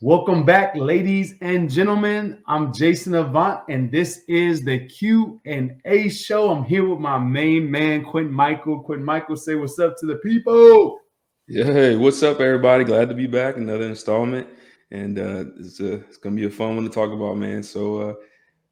Welcome back, ladies and gentlemen. I'm Jason Avant, and this is the Q&A show. I'm here with my main man, Quentin Michael. Quentin Michael, say what's up to the people. Yeah, hey, what's up, everybody? Glad to be back. Another installment, and it's gonna be a fun one to talk about, man. So,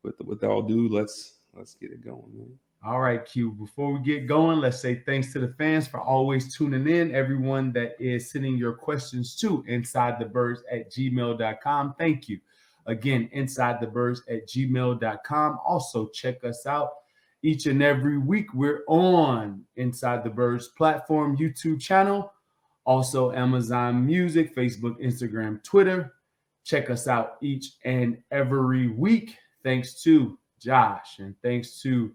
with all due, let's get it going, man. All right, Q. Before we get going, let's say thanks to the fans for always tuning in. Everyone that is sending your questions to insidethebirds@gmail.com. Thank you. Again, insidethebirds@gmail.com. Also, check us out each and every week. We're on Inside the Birds platform, YouTube channel, also Amazon Music, Facebook, Instagram, Twitter. Check us out each and every week. Thanks to Josh and thanks to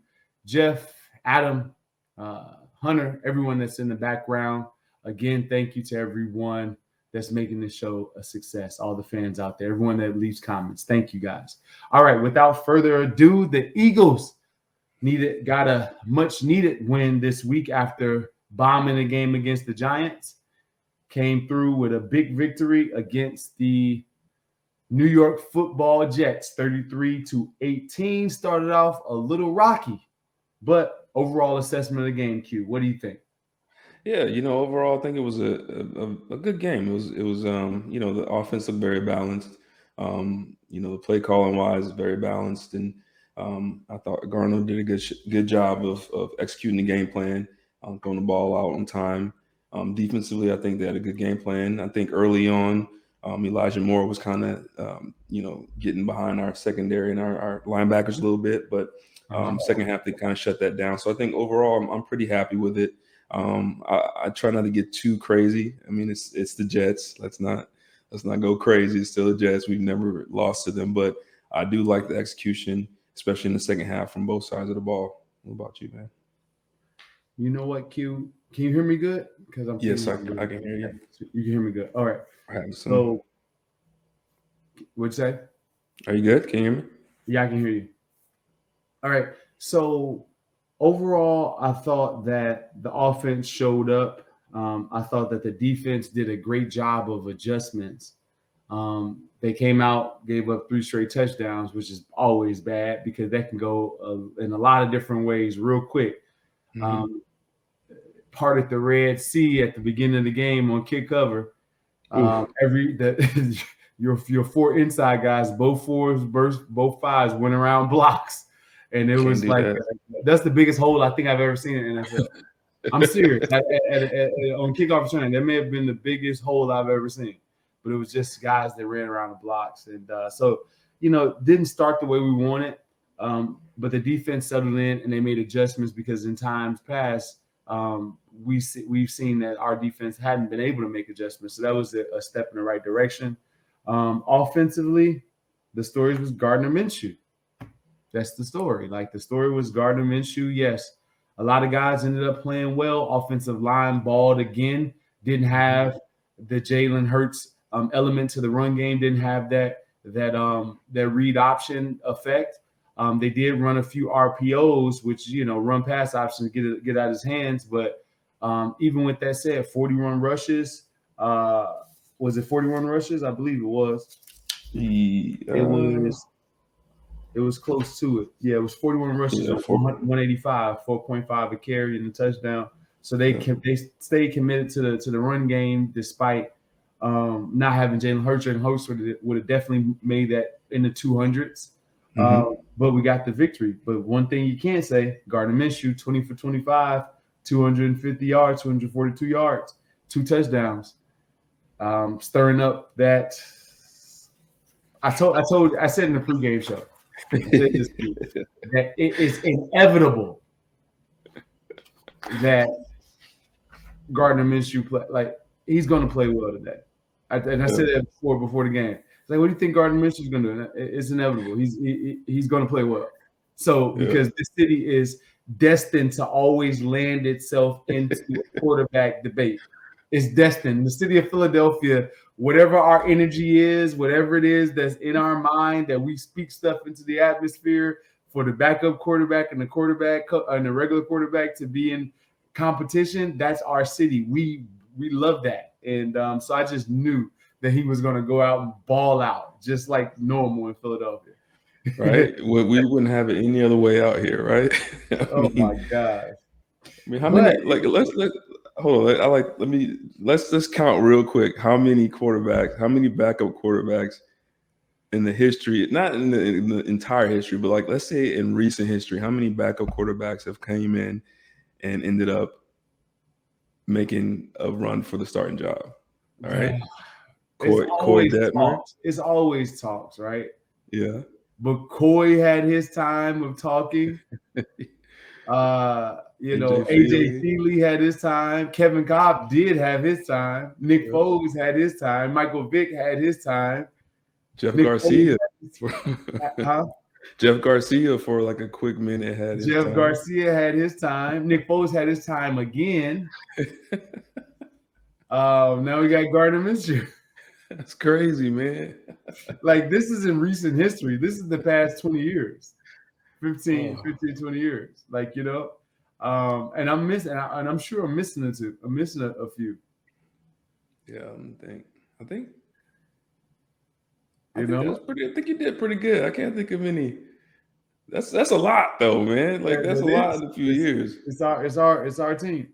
Jeff, Adam, Hunter, everyone that's in the background. Again, thank you to everyone that's making this show a success. All the fans out there, everyone that leaves comments. Thank you guys. All right, without further ado, the Eagles got a much needed win this week after bombing a game against the Giants. Came through with a big victory against the New York Football Jets, 33-18. Started off a little rocky. But overall assessment of the game, Q, what do you think? Yeah, overall, I think it was a good game. It was the offense looked very balanced. The play calling wise, very balanced, and I thought Garner did a good job of executing the game plan, throwing the ball out on time. Defensively, I think they had a good game plan. I think early on, Elijah Moore was kind of getting behind our secondary and our linebackers a little bit, but second half they kind of shut that down. So I think overall I'm pretty happy with it. I try not to get too crazy. I mean, it's the Jets. Let's not go crazy. It's still the Jets. We've never lost to them, but I do like the execution, especially in the second half from both sides of the ball. What about you, man? You know what, Q? Can you hear me good? Because yes, I can hear you. You can hear me good. All right. So, what'd you say? Are you good? Can you hear me? Yeah, I can hear you. All right. So overall, I thought that the offense showed up. I thought that the defense did a great job of adjustments. They came out, gave up 3 straight touchdowns, which is always bad because that can go in a lot of different ways real quick. Parted the Red Sea at the beginning of the game on kick cover. Your 4 inside guys, both 4s, both 5s went around blocks. And it was like that's the biggest hole I think I've ever seen in the NFL. I'm serious. On kickoff return, that may have been the biggest hole I've ever seen. But it was just guys that ran around the blocks. And so, didn't start the way we wanted. But the defense settled in and they made adjustments because in times past, we've seen that our defense hadn't been able to make adjustments. So that was a step in the right direction. Offensively, the story was Gardner Minshew. That's the story. Like the story was Gardner Minshew. Yes, a lot of guys ended up playing well. Offensive line balled again. Didn't have the Jalen Hurts element to the run game. Didn't have that read option effect. They did run a few RPOs, which run pass options get out of his hands. But even with that said, 41 rushes. Was it 41 rushes? I believe it was. It was close to it. Yeah, it was 41 rushes, 185, 4.5 a carry and a touchdown. So they stayed committed to the run game despite not having Jalen Hurts. And Hurts would have definitely made that in the 200s. But we got the victory. But one thing you can't say, Gardner Minshew, 20 for 25, 250 yards, 242 yards, 2 touchdowns, stirring up that. I said in the pregame show that it is inevitable that Gardner Minshew he's going to play well today. I said that before the game. Like, what do you think Gardner Minshew is going to do? It's inevitable. He's going to play well. So because this city is destined to always land itself into a quarterback debate. It's destined. The city of Philadelphia, whatever our energy is, whatever it is that's in our mind, that we speak stuff into the atmosphere for the backup quarterback and the quarterback and the regular quarterback to be in competition. That's our city. We love that. And so I just knew that he was going to go out and ball out just like normal in Philadelphia. Right? We wouldn't have it any other way out here, right? Oh my gosh. I mean, how many? Like, let's hold on. Let's just count real quick. How many quarterbacks? How many backup quarterbacks in the history? Not in the entire history, but like, let's say in recent history, how many backup quarterbacks have came in and ended up making a run for the starting job? All right. Koy Detmer. It's always talks, right? Yeah. But Koy had his time of talking. AJ Feely had his time. Kevin Kolb did have his time. Nick Foles had his time. Michael Vick had his time. Jeff Garcia. Jeff Garcia for like a quick minute had his time. Jeff Garcia had his time. Nick Foles had his time again. Now we got Gardner Minshew. That's crazy, man. Like, this is in recent history. This is the past 20 years. 15, 20 years. Like, you know. And I'm missing, and I'm sure I'm missing a few. Yeah, I think you did pretty good. I can't think of any. That's a lot though, man. Like, that's a lot in a few years. It's our team.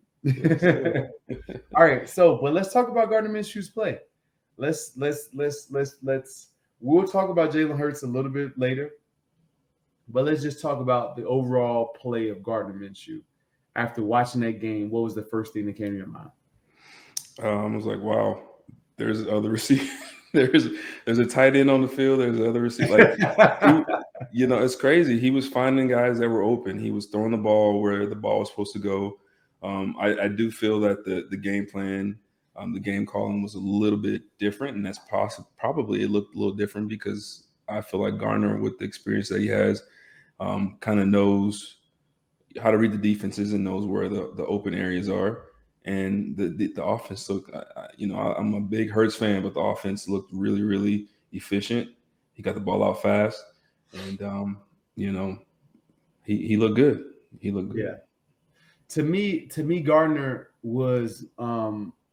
All right, but let's talk about Gardner Minshew's play. We'll talk about Jalen Hurts a little bit later, but let's just talk about the overall play of Gardner Minshew. After watching that game, what was the first thing that came to your mind? I was like, wow, there's other receivers. there's a tight end on the field. There's other receivers. Like, it's crazy. He was finding guys that were open. He was throwing the ball where the ball was supposed to go. I do feel that the game plan, the game calling was a little bit different, and that's probably it looked a little different because I feel like Gardner, with the experience that he has, kind of knows how to read the defenses and knows where the open areas are. And the offense looked, I'm a big Hurts fan, but the offense looked really, really efficient. He got the ball out fast, and he looked good. He looked good. Yeah. To me, Gardner was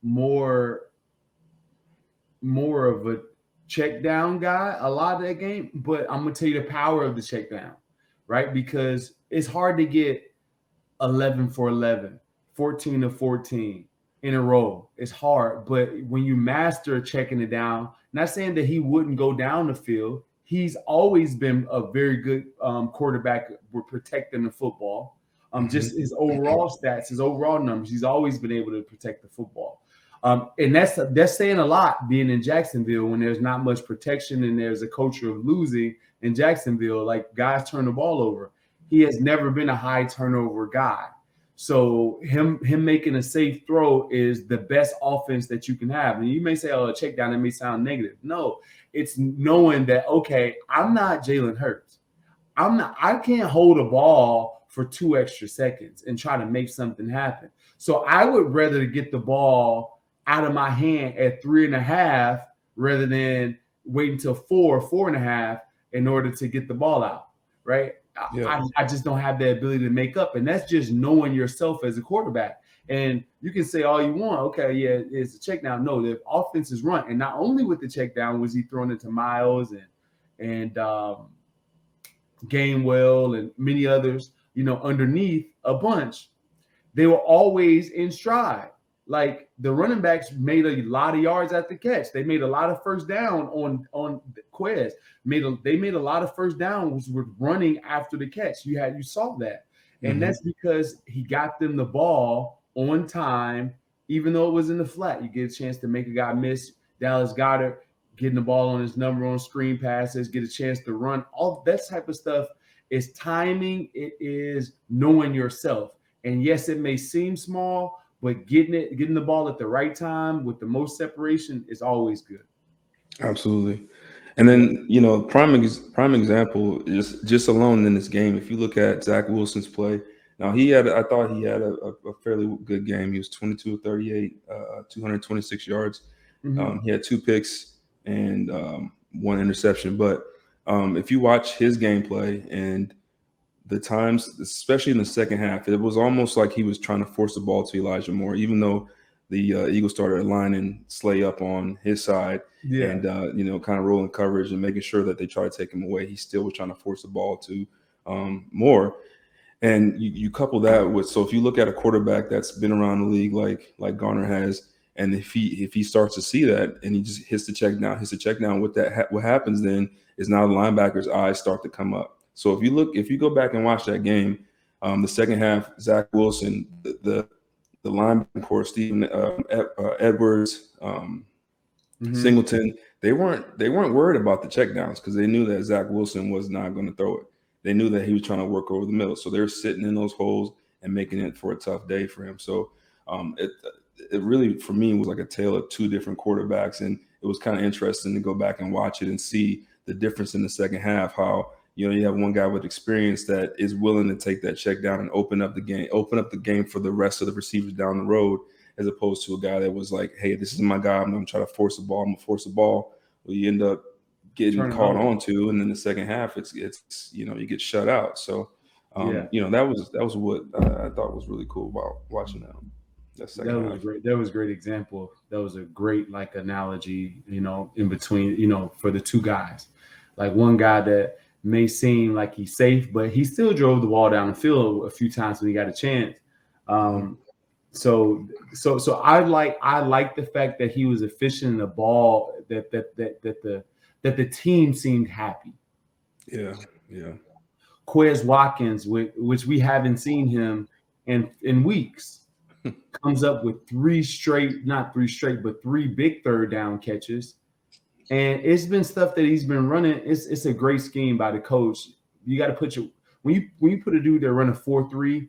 more of a check down guy a lot of that game, but I'm gonna tell you the power of the check down, right? Because it's hard to get 11 for 11, 14 of 14 in a row. It's hard, but when you master checking it down, not saying that he wouldn't go down the field. He's always been a very good quarterback with protecting the football. Just his overall stats, his overall numbers, he's always been able to protect the football. And that's saying a lot, being in Jacksonville when there's not much protection and there's a culture of losing in Jacksonville. Like, guys turn the ball over. He has never been a high turnover guy. So him making a safe throw is the best offense that you can have. And you may say, oh, a check down, that may sound negative. No, it's knowing that, okay, I'm not Jalen Hurts. I can't hold a ball for 2 extra seconds and try to make something happen. So I would rather get the ball out of my hand at 3.5 rather than wait until 4.5 in order to get the ball out, right? Yeah. I just don't have the ability to make up. And that's just knowing yourself as a quarterback. And you can say all you want. Okay, yeah, it's a check down. No, the offense is run. And not only with the check down was he throwing it to Miles and Gainwell and many others, underneath a bunch. They were always in stride. Like, the running backs made a lot of yards at the catch. They made a lot of first down on Quez. They made a lot of first downs with running after the catch. You saw that. And that's because he got them the ball on time, even though it was in the flat. You get a chance to make a guy miss. Dallas Goedert getting the ball on his number on screen passes, get a chance to run. All that type of stuff is timing. It is knowing yourself. And yes, it may seem small, but getting the ball at the right time with the most separation is always good. Absolutely. And then, prime example is just alone in this game. If you look at Zach Wilson's play, now I thought he had a fairly good game. He was 22 of 38, 226 yards. He had 2 picks and 1 interception. But if you watch his gameplay and the times, especially in the second half, it was almost like he was trying to force the ball to Elijah Moore, even though the Eagles started aligning Slay up on his side and, kind of rolling coverage and making sure that they try to take him away. He still was trying to force the ball to more. And you couple that with, so if you look at a quarterback that's been around the league like Garner has, and if he starts to see that and he just hits the check down, what happens then is now the linebacker's eyes start to come up. So if you go back and watch that game, the second half, Zach Wilson, the linebacker core, Stephen Edwards, Singleton, they weren't worried about the checkdowns because they knew that Zach Wilson was not going to throw it. They knew that he was trying to work over the middle. So they're sitting in those holes and making it for a tough day for him. So it really, for me, was like a tale of two different quarterbacks. And it was kind of interesting to go back and watch it and see the difference in the second half, how, you have one guy with experience that is willing to take that check down and open up the game for the rest of the receivers down the road, as opposed to a guy that was like, hey, this is my guy. I'm going to try to force the ball. I'm going to force the ball. Well, you end up getting caught on to, and then the second half it's you get shut out. So that was what I thought was really cool about watching that second half. Great. That was a great example. That was a great analogy, in between, for the two guys. Like one guy that may seem like he's safe, but he still drove the ball down the field a few times when he got a chance. So I like the fact that he was efficient in the ball, that the team seemed happy. Yeah. Quez Watkins, which we haven't seen him in weeks, comes up with three big third down catches. And it's been stuff that he's been running. It's a great scheme by the coach. You got to put when you put a dude that run a 4-3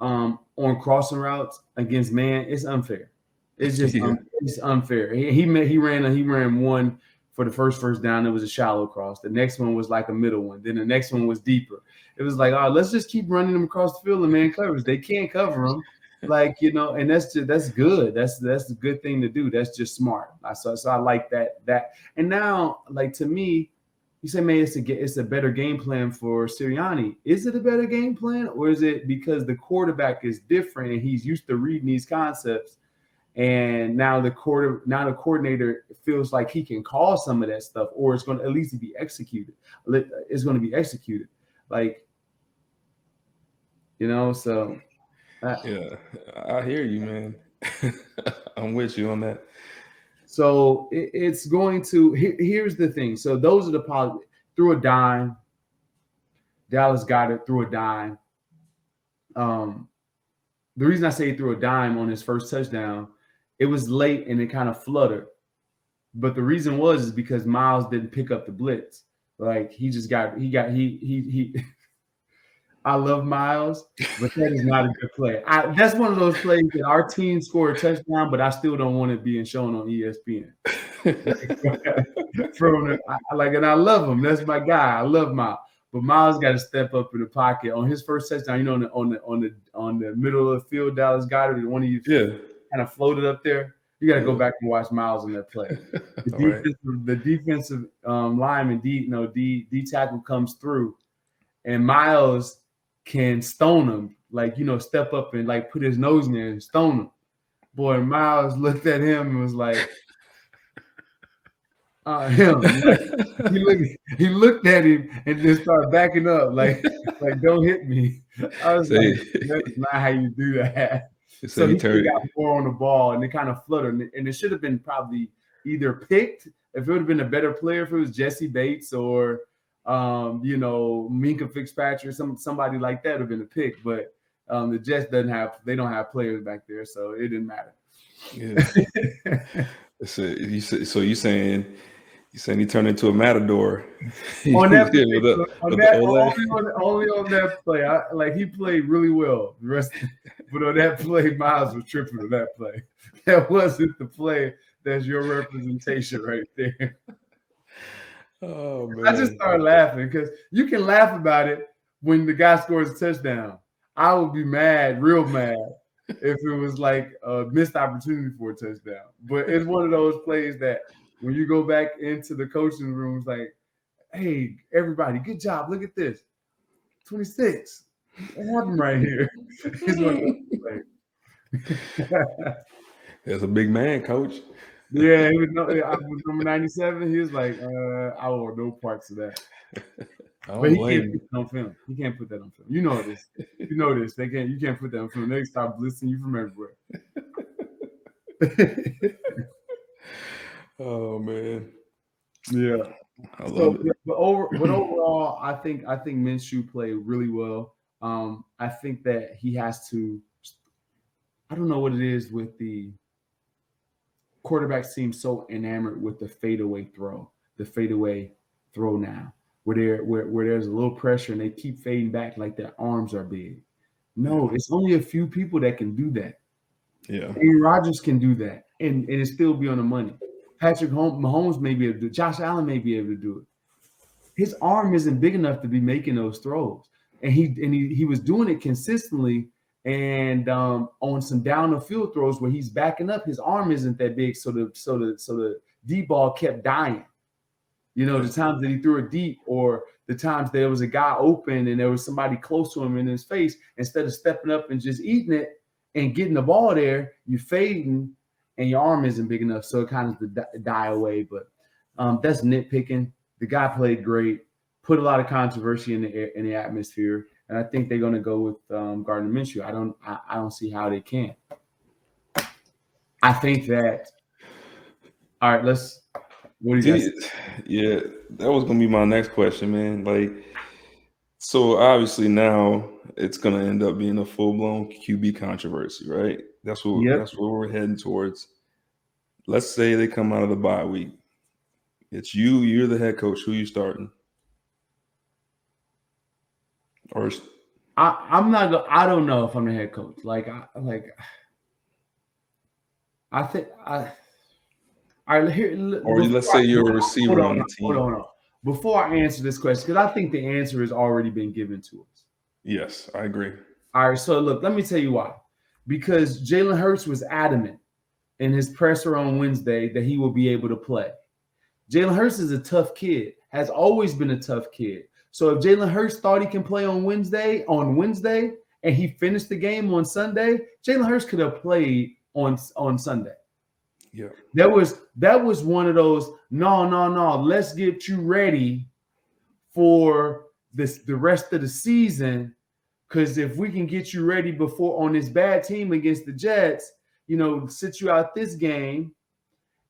on crossing routes against man, it's unfair. It's just it's unfair. He ran one for the first down. It was a shallow cross. The next one was like a middle one. Then the next one was deeper. It was like, let's just keep running them across the field and man covers. They can't cover them. And that's good. That's a good thing to do. That's just smart. So I like that. And now, to me, you say, man, it's a better game plan for Sirianni. Is it a better game plan, or is it because the quarterback is different and he's used to reading these concepts, and now the coordinator feels like he can call some of that stuff, or it's going to at least be executed. It's going to be executed, So. Yeah, I hear you, man. I'm with you on that. So it's going to. Here's the thing. So those are the through a dime. Dallas got it through a dime. The reason I say threw a dime on his first touchdown, it was late and it kind of fluttered. But the reason is because Miles didn't pick up the blitz. I love Miles, but that is not a good play. That's one of those plays that our team scored a touchdown, but I still don't want it being shown on ESPN. And I love him. That's my guy. I love Miles, but Miles got to step up in the pocket on his first touchdown. On the middle of the field, Dallas Goedert, one of you kind of floated up there. You got to go back and watch Miles on that play. The defensive lineman, D tackle comes through, and Miles can stone him, step up and put his nose in there and stone him. Boy, Miles looked at him and was like, him. He looked at him and just started backing up, don't hit me. I was that's not how you do that. So he got more on the ball and it kind of fluttered, and it should have been probably either picked if it would have been a better player, if it was Jesse Bates or Minkah Fitzpatrick, somebody like that would have been a pick, but the Jets don't have players back there, so it didn't matter. Yeah. So you saying he turned into a matador on that only on that play. He played really well. But on that play, Miles was tripping on that play. That wasn't the play. That's your representation right there. Oh man! I just started laughing because you can laugh about it when the guy scores a touchdown. I would be mad, real mad, if it was a missed opportunity for a touchdown. But it's one of those plays that when you go back into the coaching room, it's like, hey, everybody, good job. Look at this. 26. What happened right here? It's one of those plays. As a big man, coach. Yeah, he was, I was number 97. He was like, I want no parts of that. I But don't he can't blame put that on film. He can't put that on film. You know this. You know this. You can't put that on film. They stop blitzing you from everywhere. Oh man. Yeah. I love it. But overall, I think Minshew played really well. I think that he has to. I don't know what it is with the quarterbacks seem so enamored with the fadeaway throw now, where there's a little pressure and they keep fading back like their arms are big. No, it's only a few people that can do that. Yeah. Aaron Rodgers can do that and it still be on the money. Patrick Mahomes may be able to do it. Josh Allen may be able to do it. His arm isn't big enough to be making those throws. And he was doing it consistently. And on some down the field throws where he's backing up, his arm isn't that big. So the deep ball kept dying. You know, the times that he threw it deep or the times there was a guy open and there was somebody close to him in his face, instead of stepping up and just eating it and getting the ball there, you're fading and your arm isn't big enough. So it kind of die away. But that's nitpicking. The guy played great, put a lot of controversy in the atmosphere, and I think they're going to go with Gardner Minshew. I don't see how they can't. I think that. All right, let's. What do you guys? Yeah, that was gonna be my next question, man. Like, so obviously now it's gonna end up being a full blown QB controversy, right? That's what we're heading towards. Let's say they come out of the bye week. It's you're the head coach. Who you starting? Or I'm not. I don't know if I'm the head coach. I think I. All right, let's say you're a receiver on the team. Hold on. Before I answer this question, because I think the answer has already been given to us. Yes, I agree. All right, so look, let me tell you why. Because Jalen Hurts was adamant in his presser on Wednesday that he will be able to play. Jalen Hurts is a tough kid, has always been a tough kid. So if Jalen Hurts thought he can play on Wednesday, and he finished the game on Sunday, Jalen Hurts could have played on Sunday. Yeah. That was one of those, no, let's get you ready for the rest of the season. Because if we can get you ready before on this bad team against the Jets, sit you out this game,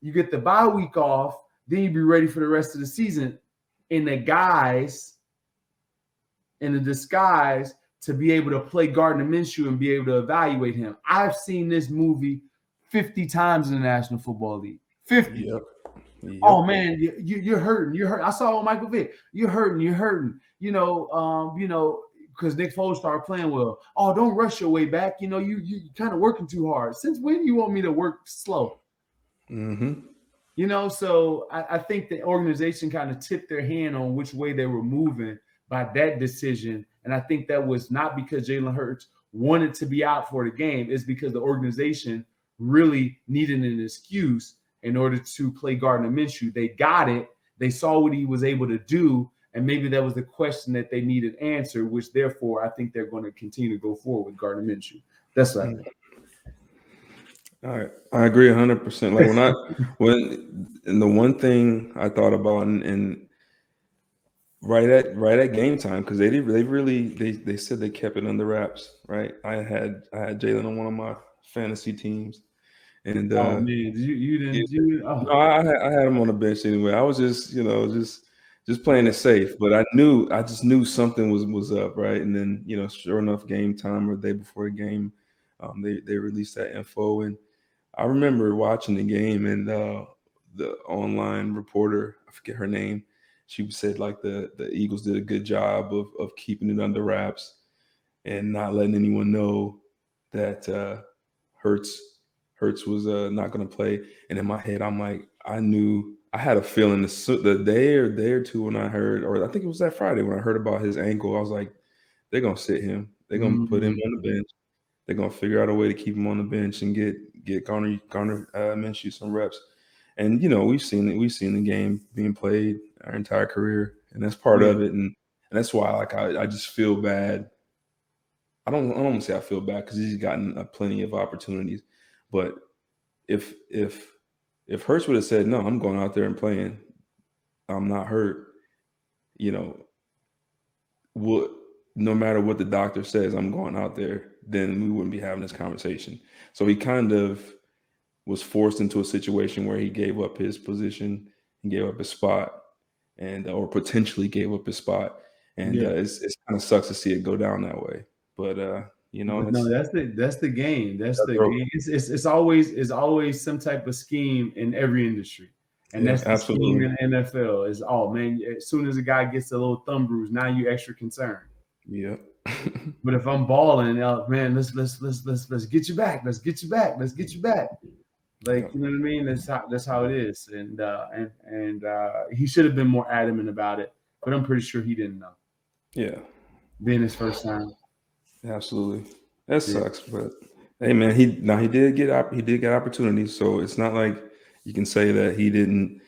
you get the bye week off, then you be ready for the rest of the season. In the disguise to be able to play Gardner Minshew and be able to evaluate him. I've seen this movie 50 times in the National Football League. 50. Yep. Oh man, you're hurting. You're hurt. I saw on Michael Vick. You're hurting. Because Nick Foles started playing well. Oh, don't rush your way back. You kind of working too hard. Since when you want me to work slow? Mm-hmm. So I think the organization kind of tipped their hand on which way they were moving by that decision. And I think that was not because Jalen Hurts wanted to be out for the game. It's because the organization really needed an excuse in order to play Gardner Minshew. They got it. They saw what he was able to do. And maybe that was the question that they needed answered, which therefore I think they're going to continue to go forward with Gardner Minshew. That's what I think. All right. I agree 100%. Like and the one thing I thought about and right at game time, because they said they kept it under wraps, right? I had Jalen on one of my fantasy teams. And oh man, you didn't. No, I had him on the bench anyway. I was just playing it safe, but I just knew something was up, right? And then sure enough, game time or the day before the game, they released that info, and I remember watching the game, and the online reporter, I forget her name, she said like the Eagles did a good job of keeping it under wraps and not letting anyone know that Hurts was not going to play. And in my head, I'm like, I had a feeling the day or two when I heard, or I think it was that Friday when I heard about his ankle, I was like, they're going to sit him. They're going to put him on the bench. They're going to figure out a way to keep him on the bench and get Gardner Minshew some reps. And, we've seen the game being played our entire career, and that's part of it. And that's why, like, I just feel bad. I don't want to say I feel bad because he's gotten plenty of opportunities, but if Hurts would have said, no, I'm going out there and playing, I'm not hurt, no matter what the doctor says, I'm going out there, then we wouldn't be having this conversation. So he kind of was forced into a situation where he gave up his position and gave up his spot, and or potentially gave up his spot. And it's kind of sucks to see it go down that way. But no, that's the game. That's the game. It's always some type of scheme in every industry. And that's the scheme in the NFL is, oh man, as soon as a guy gets a little thumb bruise, now you extra concerned. Yeah. But if I'm balling, man, let's get you back. Let's get you back. Let's get you back. Like, you know what I mean? That's how it is. And he should have been more adamant about it, but I'm pretty sure he didn't know. Yeah. Being his first time. Absolutely. That sucks, but hey man, he did get opportunities, so it's not like you can say that he didn't.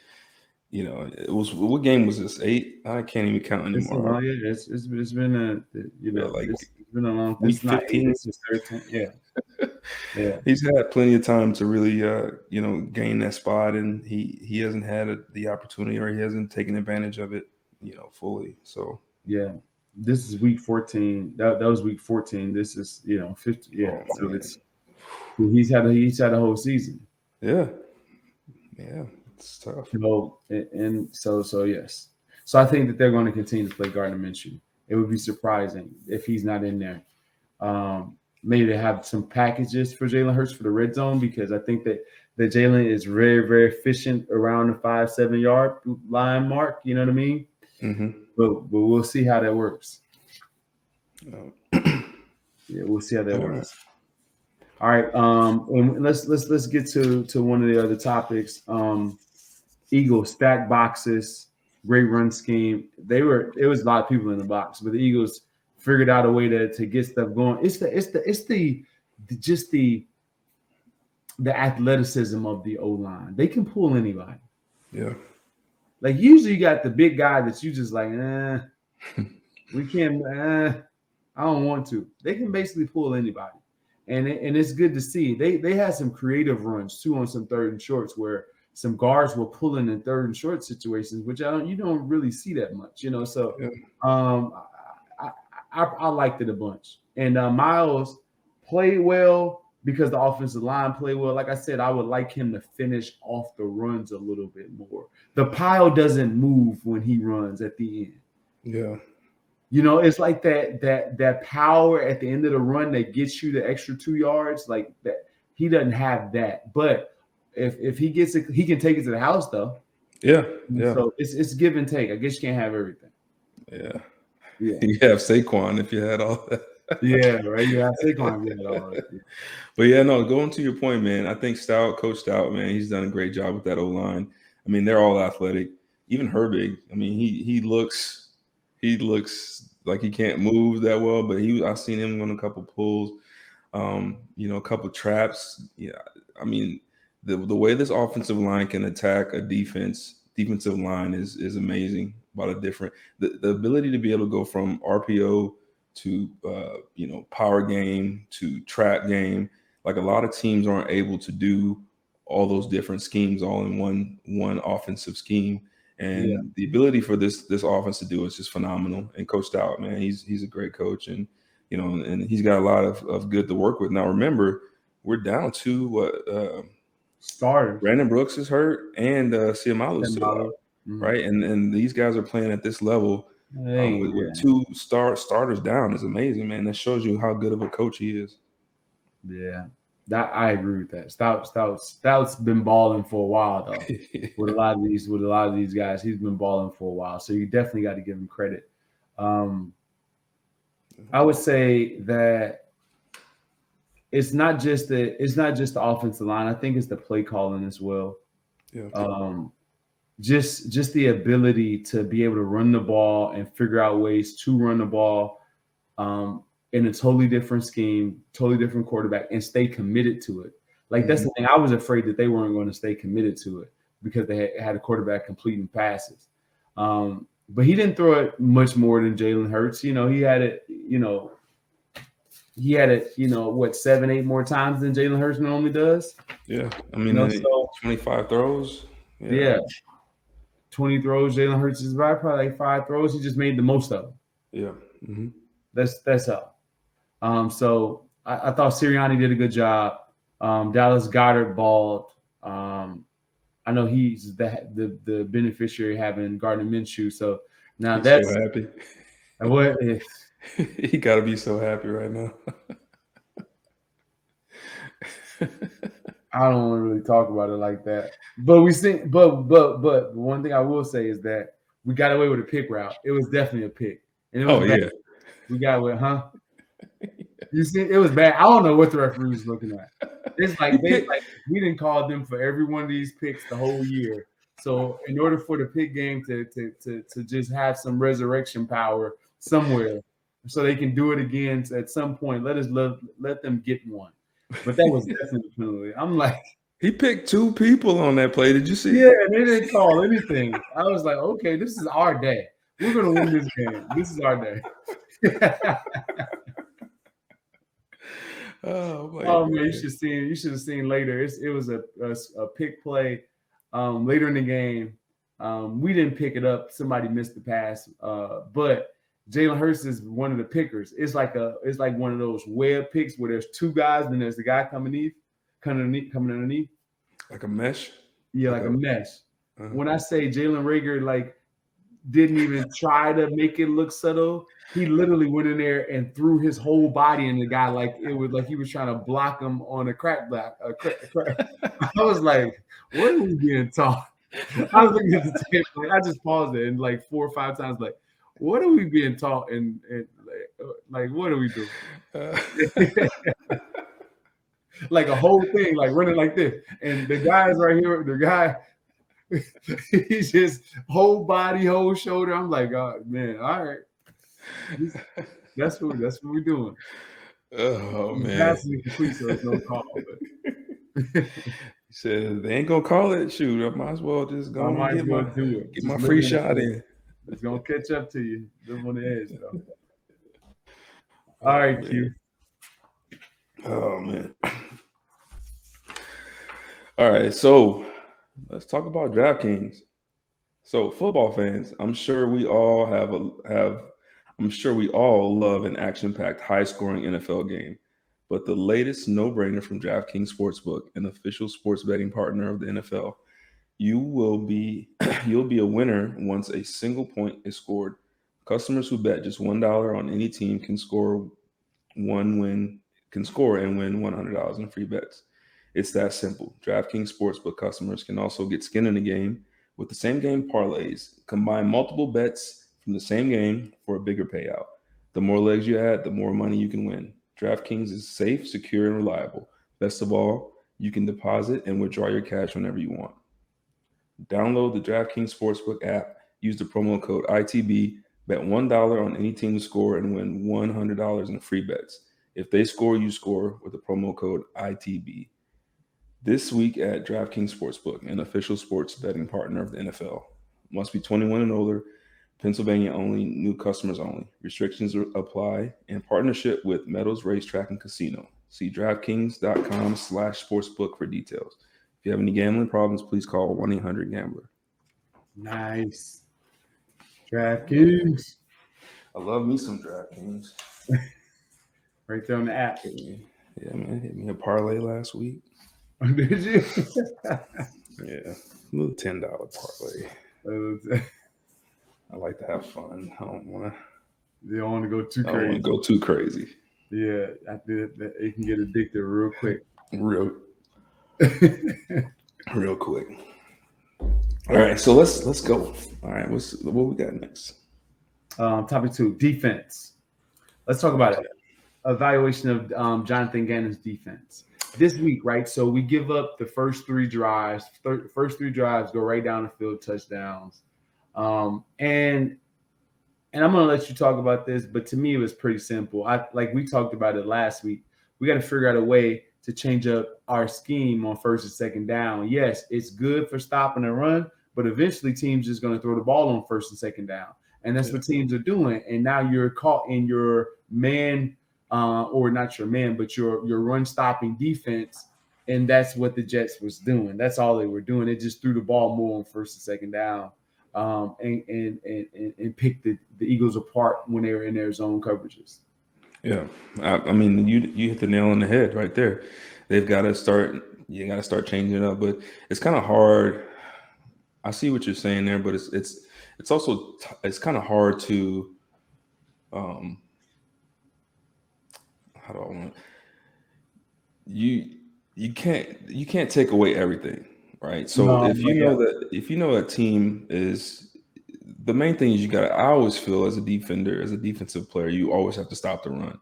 It was, what game was this? 8? I can't even count anymore. It's been it's been a long week 15. It's 13. Yeah. He's had plenty of time to really gain that spot, and he hasn't had the opportunity, or he hasn't taken advantage of it fully. So yeah, this is week 14. That was week 14. This is 50. Yeah, so man. He's had a whole season. Yeah, it's tough. So yes. So I think that they're going to continue to play Gardner Minshew. It would be surprising if he's not in there. Maybe they have some packages for Jalen Hurts for the red zone, because I think that Jalen is very, very efficient around the 5-7 yard line mark. You know what I mean? Mm-hmm. But we'll see how that works. We'll see how that works. All right. And let's get to one of the other topics. Eagles stack boxes, great run scheme. It was a lot of people in the box, but the Eagles figured out a way to get stuff going. It's the athleticism of the O-line. They can pull anybody. Yeah. Like usually you got the big guy that you just like, we can't, I don't want to. They can basically pull anybody. And it's good to see. They had some creative runs too on some 3rd and shorts where some guards were pulling in 3rd and short situations, which you don't really see that much, So I liked it a bunch. And Miles played well because the offensive line played well. Like I said, I would like him to finish off the runs a little bit more. The pile doesn't move when he runs at the end. Yeah. It's like that power at the end of the run that gets you the extra 2 yards. Like that, he doesn't have that. But if he gets it, he can take it to the house though. Yeah. So it's give and take. I guess you can't have everything. Yeah. You have Saquon if you had all that. Yeah, right. You have Saquon if you had all that. But going to your point, man, I think Coach Stout, man, he's done a great job with that O-line. I mean, they're all athletic. Even Herbig, I mean, he looks like he can't move that well, but I've seen him on a couple pulls, a couple traps. Yeah, I mean, the way this offensive line can attack a defensive line is amazing. About the ability to be able to go from RPO to power game to trap game. Like a lot of teams aren't able to do all those different schemes all in one offensive scheme. And the ability for this offense to do is just phenomenal. And Coach Stout, man, he's a great coach, and and he's got a lot of good to work with. Now remember, we're down to starters. Brandon Brooks is hurt, and Siamalu's still out, right? And these guys are playing at this level with 2 starters down. Is amazing, man. That shows you how good of a coach he is. Yeah. That I agree with that. Stout's been balling for a while though. with a lot of these guys, he's been balling for a while. So you definitely got to give him credit. I would say that it's not just the offensive line. I think it's the play calling as well. Yeah. Just the ability to be able to run the ball and figure out ways to run the ball. In a totally different scheme, totally different quarterback, and stay committed to it. Like that's the thing. I was afraid that they weren't going to stay committed to it because they had a quarterback completing passes. But he didn't throw it much more than Jalen Hurts. He had it, 7-8 more times than Jalen Hurts normally does. Yeah, I mean, so 25 throws. Yeah. 20 throws. Jalen Hurts is probably like 5 throws. He just made the most of them. Yeah. Mm-hmm. That's up. So I thought Sirianni did a good job. Dallas Goedert balled. I know he's the beneficiary having Gardner Minshew. So now He's that's so happy. What if he got to be so happy right now. I don't want to really talk about it like that. But we think, but one thing I will say is that we got away with a pick route. It was definitely a pick, and it was bad. Yeah. We got away, huh? You see, it was bad. I don't know what the referee was looking at. It's like we didn't call them for every one of these picks the whole year. So in order for the pick game to just have some resurrection power somewhere, so they can do it again at some point, let them get one. But that was definitely a penalty. I'm like, he picked 2 people on that play. Did you see? Yeah, and they didn't call anything. I was like, okay, this is our day. We're gonna win this game. This is our day. Oh man, you should have seen later. It was a pick play later in the game. We didn't pick it up. Somebody missed the pass. But Jalen Hurts is one of the pickers. It's like one of those web picks where there's 2 guys, and there's the guy coming underneath. Like a mesh? Yeah, like a mesh. When I say Jalen Reagor didn't even try to make it look subtle, he literally went in there and threw his whole body in the guy like it was like he was trying to block him on a crack block. I was like, what are we being taught? I was looking at the tape, I just paused it and like 4 or 5 times, like, what are we being taught? And like, what are we doing? Like a whole thing, like running like this. And the guy's right here, the guy, he's just whole body, whole shoulder. I'm like, oh man, all right. That's what we're doing. Oh man. Complete, so there's no call, but he said they ain't gonna call it. Shoot, I might as well just go and get my free shot in. It's gonna catch up to you. Live on the edge, though. All right, Q. Oh man. All right, so let's talk about DraftKings. So football fans, I'm sure we all love an action-packed, high-scoring NFL game. But the latest no-brainer from DraftKings Sportsbook, an official sports betting partner of the NFL, you'll be a winner once a single point is scored. Customers who bet just $1 on any team can score and win $100 in free bets. It's that simple. DraftKings Sportsbook customers can also get skin in the game with the same game parlays. Combine multiple bets from the same game for a bigger payout. The more legs you add, the more money you can win. DraftKings is safe, secure, and reliable. Best of all, you can deposit and withdraw your cash whenever you want. Download the DraftKings Sportsbook app, use the promo code ITB, bet $1 on any team to score, and win $100 in free bets. If they score, you score with the promo code ITB. This week at DraftKings Sportsbook, an official sports betting partner of the NFL. Must be 21 and older, Pennsylvania only, new customers only. Restrictions apply in partnership with Meadows Racetrack and Casino. See DraftKings.com/sportsbook for details. If you have any gambling problems, please call 1-800-GAMBLER. Nice. DraftKings. I love me some DraftKings. Right there on the app. Yeah, man. Hit me a parlay last week. Did you? Yeah. A little $10 parlay. I like to have fun. I don't want to. You don't want to go too crazy. I don't want to go too crazy. Yeah, I did. It can get addicted real quick. Real quick. All right, so let's go. All right, what we got next? Topic 2, defense. Let's talk about it. Evaluation of Jonathan Gannon's defense this week, right? So we give up the first 3 drives. First 3 drives go right down the field, touchdowns. And I'm gonna let you talk about this, but to me it was pretty simple. Like we talked about it last week. We got to figure out a way to change up our scheme on first and second down. Yes, it's good for stopping and run, but eventually teams just going to throw the ball on first and second down, and that's what teams are doing. And now you're caught in your man, or not your man, but your run stopping defense And that's what the Jets was doing. That's all they were doing. They just threw the ball more on first and second down, and picked the Eagles apart when they were in their zone coverages. Yeah, I mean, you hit the nail on the head right there. They've got to start. You got to start changing it up, but it's kind of hard. I see what you're saying there, but it's also it's kind of hard to how do I want you you can't take away everything, right? So No, if you yeah, know that if you know a team is the main thing is you got. I always feel as a defender, as a defensive player, you always have to stop the run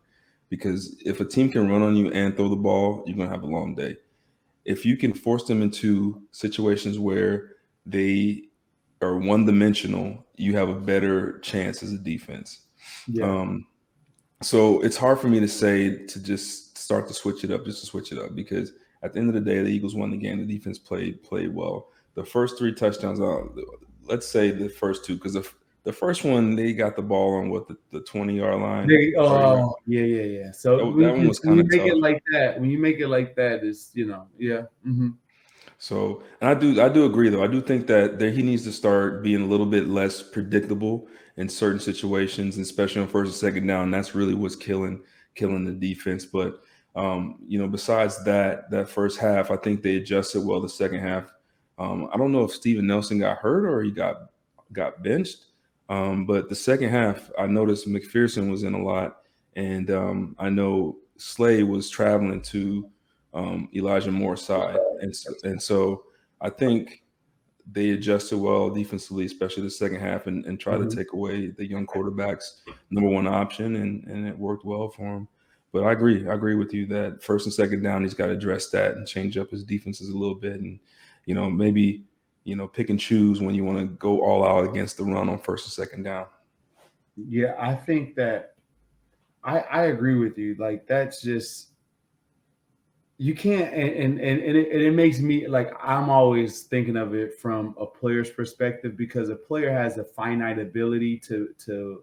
because if a team can run on you and throw the ball, you're gonna have a long day. If you can force them into situations where they are one dimensional, you have a better chance as a defense. yeah, Um, so it's hard for me to say to just start to switch it up, just to switch it up, because at the end of the day, the Eagles won the game. The defense played well. The first three touchdowns, let's say the first two, because the first one they got the ball on what the 20-yard line. yeah. So That one was when kind you of make tough. it like that, it's yeah. Mm-hmm. So, and I do agree though. I do think that he needs to start being a little bit less predictable in certain situations, and especially on first and second down. That's really what's killing the defense. But besides that first half, I think they adjusted well. The second half, I don't know if Steven Nelson got hurt or he got benched. But the second half, I noticed McPherson was in a lot, and I know Slay was traveling to Elijah Moore's side, and so I think they adjusted well defensively, especially the second half, and try to Mm-hmm. take away the young quarterback's number one option, and it worked well for him. But I agree with you that first and second down, he's got to address that and change up his defenses a little bit, and maybe pick and choose when you want to go all out against the run on first and second down. Yeah, I think that I agree with you. Like that's just you can't and it makes me like I'm always thinking of it from a player's perspective because a player has a finite ability to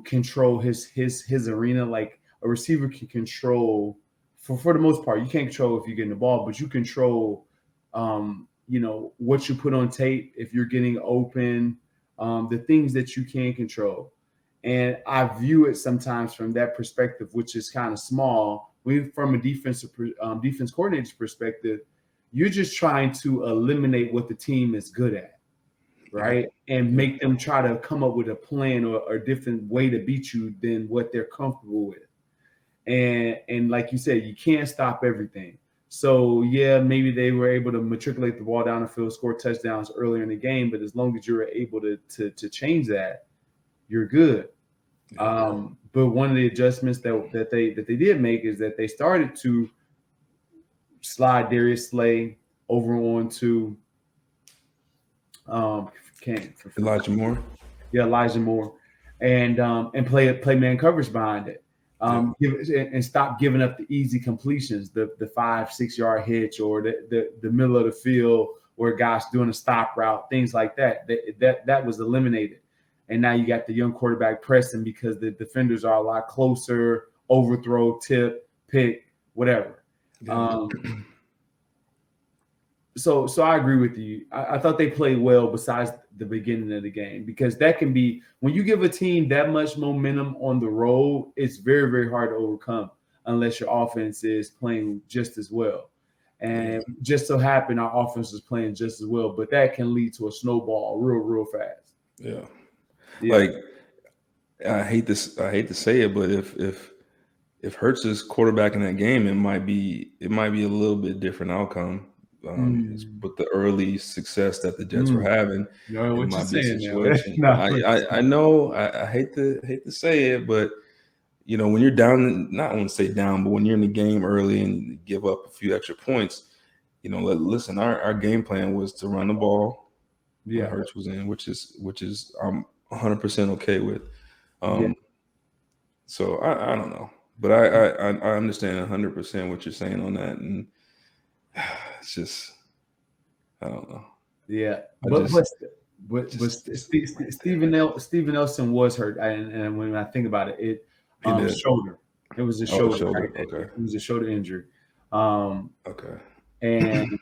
control his arena. Like a receiver can control for the most part. You can't control if you're getting the ball, but you control what you put on tape if you're getting open, the things that you can control. And I view it sometimes from that perspective, which is kind of small. From a defense coordinator's perspective, you're just trying to eliminate what the team is good at, right? And make them try to come up with a plan or a different way to beat you than what they're comfortable with. And like you said, you can't stop everything. So yeah, maybe they were able to matriculate the ball down the field, score touchdowns earlier in the game, but as long as you're able to change that, you're good. But one of the adjustments that they did make is that they started to slide Darius Slay over onto Elijah Moore. Yeah, Elijah Moore, and play man coverage behind it. And stop giving up the easy completions, the 5-6 yard hitch or the middle of the field where guys doing a stop route, things like that. That was eliminated. And now you got the young quarterback pressing because the defenders are a lot closer, overthrow, tip, pick, whatever. Yeah. So I agree with you. I thought they played well besides the beginning of the game because that can be when you give a team that much momentum on the road, it's very, very hard to overcome unless your offense is playing just as well. And just so happened our offense is playing just as well, but that can lead to a snowball real fast. Yeah. Like I hate to say it, but if Hurts is quarterback in that game, it might be a little bit different outcome. With the early success that the Jets were having, what it might be a situation. I know I hate to say it, but when you're down, not want to say down, but when you're in the game early and you give up a few extra points, listen, our game plan was to run the ball. Yeah, when Hurts was in, which is I'm 100% okay with. So I don't know, but I understand 100% what you're saying on that, and it's just I don't know. Yeah, but Steven Nelson was hurt, and when I think about it, shoulder. It was a shoulder. Shoulder. Okay. It was a shoulder injury. Okay. And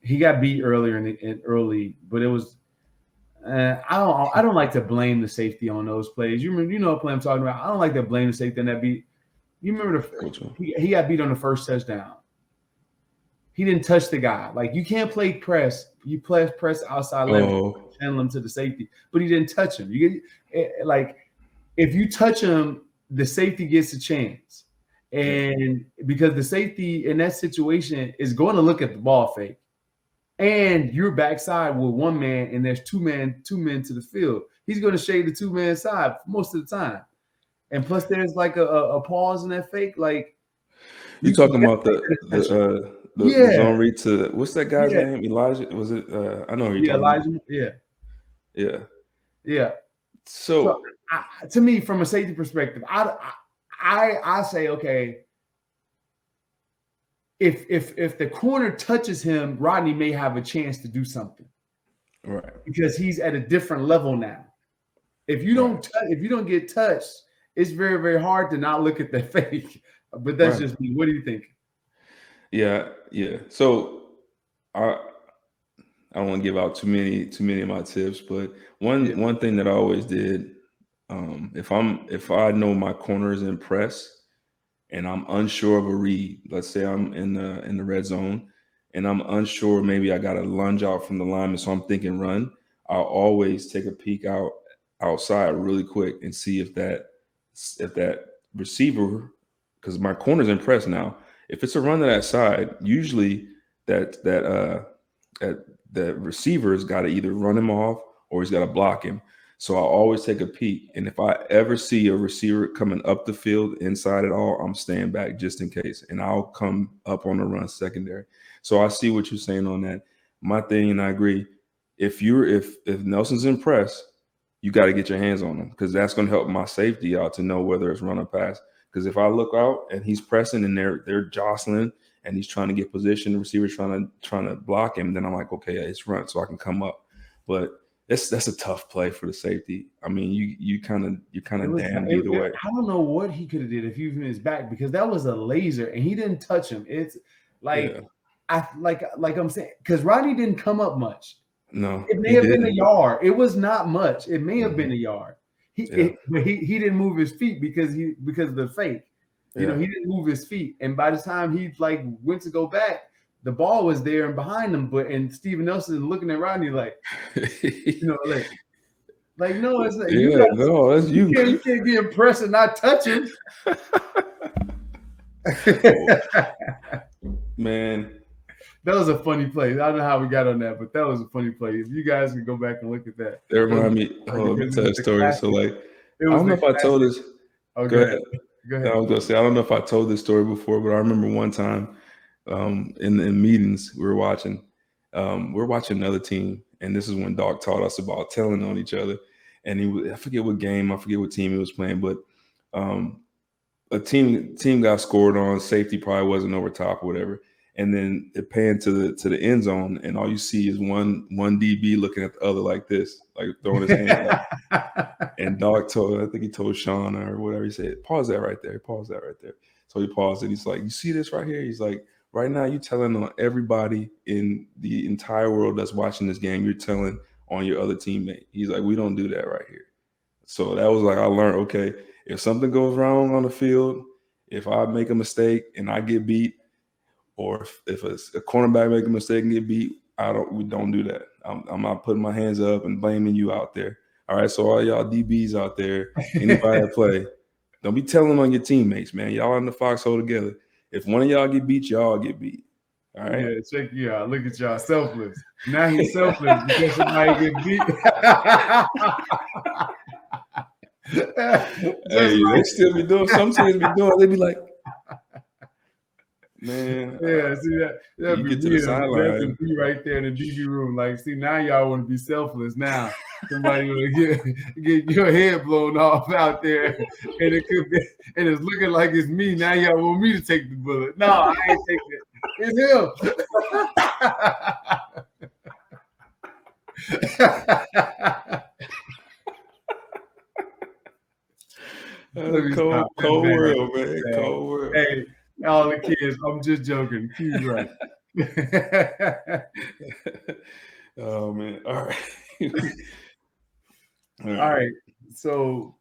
he got beat earlier early, but it was. I don't like to blame the safety on those plays. You know what play I'm talking about. I don't like to blame the safety on that beat. You remember he got beat on the first touchdown. He didn't touch the guy. Like, you can't play press. You play press outside leverage, channel him to the safety, but he didn't touch him. You get like, if you touch him, the safety gets a chance, and because the safety in that situation is going to look at the ball fake, and you're backside with one man, and there's two men to the field. He's going to shade the 2-man side most of the time, and plus there's like a pause in that fake. Like, you talking about the zone read to what's that guy's name? Elijah? Was it? I know who you're talking about. Yeah. So to me, from a safety perspective, I say, okay, if the corner touches him, Rodney may have a chance to do something, right? Because he's at a different level now. If you don't if you don't get touched, it's very, very hard to not look at the fake. But that's just me. What do you think? Yeah. So I don't want to give out too many of my tips, but one thing that I always did, if I know my corner is in press and I'm unsure of a read, let's say I'm in the red zone and I'm unsure, maybe I got to lunge out from the lineman, so I'm thinking run, I'll always take a peek outside really quick and see if that receiver, because my corner's in press now, if it's a run to that side, usually that receiver's got to either run him off or he's got to block him. So I'll always take a peek. And if I ever see a receiver coming up the field inside at all, I'm staying back just in case. And I'll come up on the run secondary. So I see what you're saying on that. My thing, and I agree, if Nelson's in press, you got to get your hands on him, because that's going to help my safety out to know whether it's run or pass. Because if I look out and he's pressing and they're jostling and he's trying to get position, the receiver's trying to block him, then I'm like, okay, it's run, so I can come up. But that's a tough play for the safety. I mean, you kind of damned either way. I don't know what he could have did if he was in his back, because that was a laser and he didn't touch him. It's like like I'm saying, because Rodney didn't come up much. No, it may have been a yard. It was not much. It may have been a yard. He didn't move his feet because of the fake. You know, he didn't move his feet, and by the time he like went to go back, the ball was there and behind him. And Steven Nelson is looking at Rodney like, you know, like no, it's like, you can't be impressed and not touch him. Man, that was a funny play. I don't know how we got on that, but that was a funny play. If you guys can go back and look at that. That reminded me. Let me tell a story. So like, I don't know if I told this. Oh, go ahead. I was gonna say, I don't know if I told this story before, but I remember one time in meetings we were watching another team, and this is when Doc taught us about telling on each other. And I forget what game, I forget what team he was playing, but a team got scored on, safety probably wasn't over top or whatever. And then it panned to the end zone, and all you see is one DB looking at the other like this, like throwing his hand up. And Doc I think he told Sean or whatever, he said, pause that right there. So he paused it. He's like, you see this right here? He's like, right now you're telling on everybody in the entire world that's watching this game, you're telling on your other teammate. He's like, we don't do that right here. So that was like, I learned, okay, if something goes wrong on the field, if I make a mistake and I get beat, or if a cornerback make a mistake and get beat, we don't do that. I'm not putting my hands up and blaming you out there. All right, so all y'all DBs out there, anybody that play, don't be telling on your teammates, man. Y'all in the foxhole together. If one of y'all get beat, y'all get beat. All right. Yeah, check you out. Look at y'all, selfless. Now he's selfless because somebody get beat. Hey, they still be doing. Some teams be doing. They be like, man. Yeah, see that you get to the sideline. Be right there in the DB room. Like, see, now y'all want to be selfless. Now somebody want to get your head blown off out there, and it could be, and it's looking like it's me. Now y'all want me to take the bullet. No, I ain't taking it. It's him. Cold world, man. Cold world. Hey, All the kids. I'm just joking. Q's right. Oh man. All right. All right. So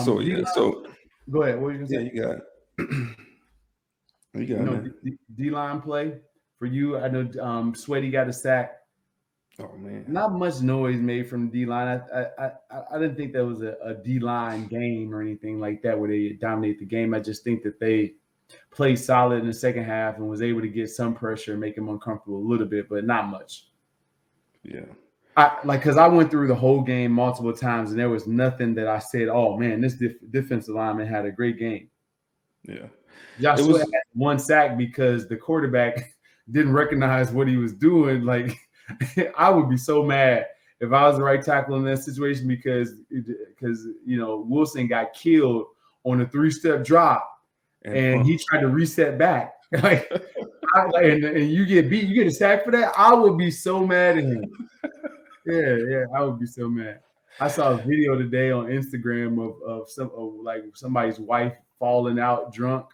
So go ahead. What are you gonna say? You got man. D-line play for you. I know Sweaty got a sack. Oh man. Not much noise made from D-line. I didn't think that was a D-line game or anything like that where they dominate the game. I just think that they played solid in the second half and was able to get some pressure and make them uncomfortable a little bit, but not much. Yeah. Because I went through the whole game multiple times and there was nothing that I said, oh man, this defensive lineman had a great game. Yeah. Josh Sweat had one sack because the quarterback didn't recognize what he was doing. Like, I would be so mad if I was the right tackle in that situation because Wilson got killed on a 3-step drop and he tried to reset back. Like, and you get beat, you get a sack for that. I would be so mad at him. Yeah, I would be so mad. I saw a video today on Instagram of somebody's wife falling out drunk,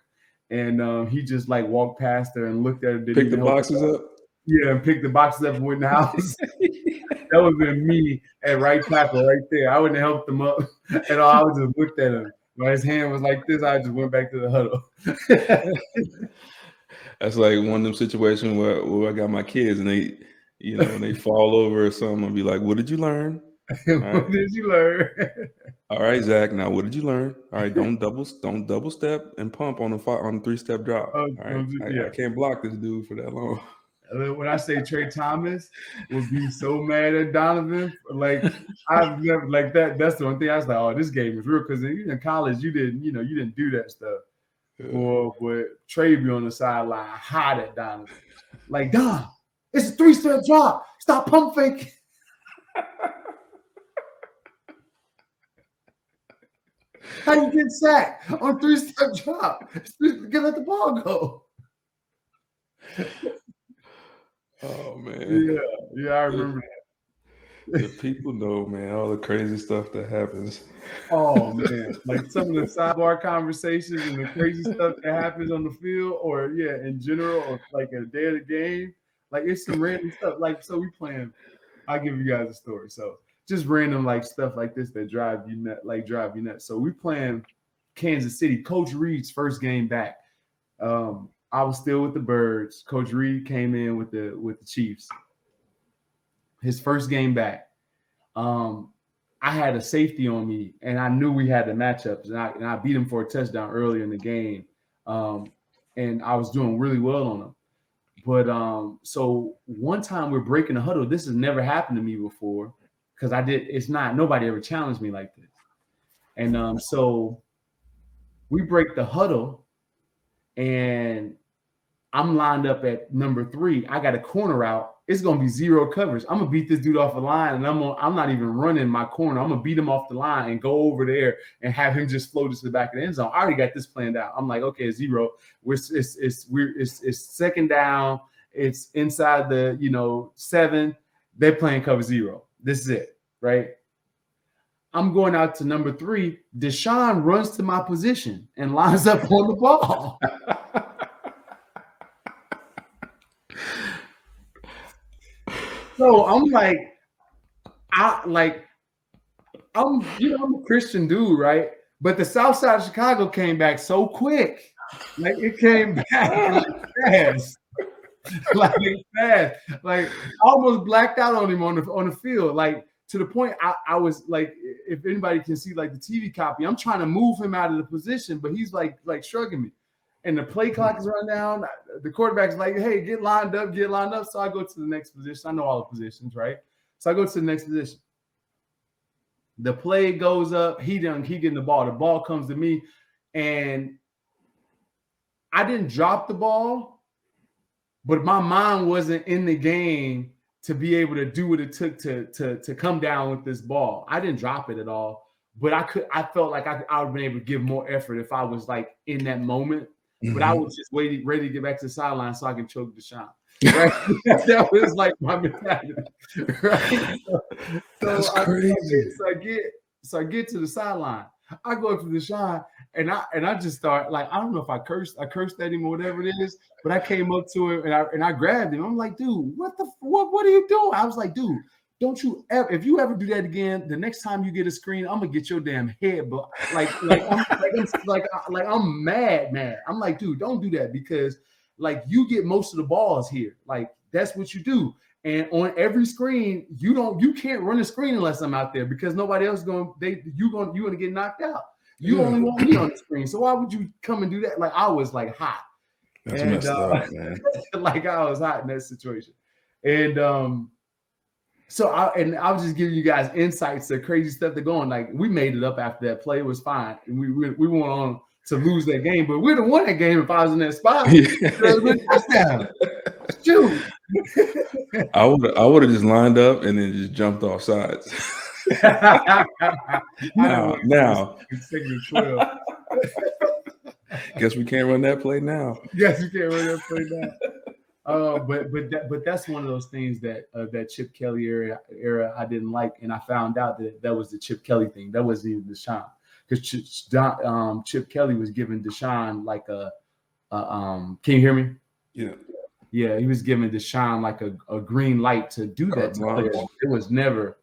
and he just like walked past her and looked at her. Picked the boxes up. Yeah, and picked the boxes up and went in the house. That would have been me at right tackle right there. I wouldn't have helped him up at all. I would just looked at him. When his hand was like this, I just went back to the huddle. That's like one of them situations where I got my kids and they, they fall over or something. I'll be like, "What did you learn? What did you learn? All right, Zach. Now, what did you learn? All right, don't double step and pump on a 3-step drop. All right, I can't block this dude for that long." When I say Trey Thomas would be so mad at Donovan, like I've never like that. That's the one thing I was like, "Oh, this game is real." Because in college, you didn't do that stuff. But Trey be on the sideline hot at Donovan, like, "Don, it's a 3-step drop. Stop pump faking." How you get sacked on 3-step drop? Get let the ball go. Oh man. Yeah, I remember that. The people know, man, all the crazy stuff that happens. Oh man, like some of the sidebar conversations and the crazy stuff that happens on the field, or in general, or like a day of the game. Like it's some random stuff. Like so, we playing. I'll give you guys a story. So just random like stuff like this that drive you nuts. So we playing Kansas City. Coach Reed's first game back. I was still with the Birds. Coach Reed came in with the Chiefs. His first game back. I had a safety on me, and I knew we had the matchups, and I beat him for a touchdown earlier in the game. And I was doing really well on him. But so one time we're breaking the huddle. This has never happened to me before because nobody ever challenged me like this. And so we break the huddle, and I'm lined up at number 3. I got a corner out. It's gonna be 0 coverage. I'm gonna beat this dude off the line, and I'm not even running my corner. I'm gonna beat him off the line and go over there and have him just float us to the back of the end zone. I already got this planned out. I'm like, okay, 0. It's second down. It's inside the 7. They're playing cover 0. This is it, right? I'm going out to number 3. Deshaun runs to my position and lines up on the ball. So I'm like, I'm a Christian dude, right? But the South Side of Chicago came back so quick, like it came back fast, like I almost blacked out on him on the field, like to the point I was like, if anybody can see like the TV copy, I'm trying to move him out of the position, but he's like shrugging me. And the play clock is run down. The quarterback's like, hey, get lined up. So I go to the next position. I know all the positions, right? So I go to the next position. The play goes up. He getting the ball. The ball comes to me. And I didn't drop the ball, but my mind wasn't in the game to be able to do what it took to come down with this ball. I didn't drop it at all. But I felt like I would have been able to give more effort if I was like in that moment. But I was just ready to get back to the sideline so I can choke Deshaun. Right? That was like my mentality. Right? So that's crazy. So I get to the sideline. I go up to Deshaun and I just start like, I don't know if I cursed at him or whatever it is, but I came up to him and I grabbed him. I'm like, dude, what are you doing? I was like, dude, don't you ever, if you ever do that again, the next time you get a screen, I'm gonna get your damn head. But I'm mad. I'm like, dude, don't do that, because like you get most of the balls here. Like that's what you do. And on every screen, you can't run a screen unless I'm out there, because nobody else you're gonna get knocked out. You only want me on the screen. So why would you come and do that? Like I was like hot. That's messed up, man. Like I was hot in that situation. And so I was just giving you guys insights to crazy stuff that going. Like we made it up after that play. It was fine. And we went on to lose that game, but we'd have won that game if I was in that spot. Shoot. I would have just lined up and then just jumped off sides. now. Guess we can't run that play now. Yes, you can't run that play now. But that's one of those things that that Chip Kelly era I didn't like, and I found out that was the Chip Kelly thing. That wasn't even Deshaun, because Chip Kelly was giving Deshaun like a can you hear me? Yeah, he was giving Deshaun like a green light to do that. It was never.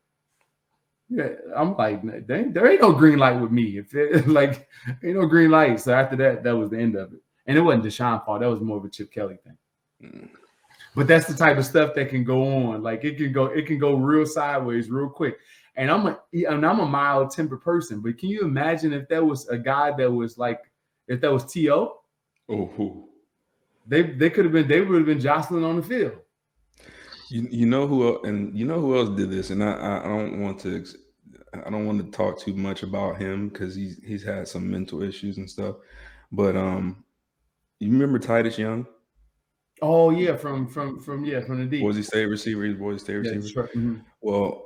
Yeah, I'm like, there ain't no green light with me. If it, like, ain't no green light. So after that was the end of it. And it wasn't Deshaun's fault. That was more of a Chip Kelly thing. But that's the type of stuff that can go on. Like it can go real sideways real quick. And I'm a mild-tempered person. But can you imagine if that was a guy that was like, if that was T.O.? Oh, they would have been jostling on the field. You know who else did this, and I don't want to talk too much about him because he's had some mental issues and stuff. But you remember Titus Young? Oh yeah, from the D. Boise State receiver. He's Boise State receiver. Sure. Mm-hmm. Well,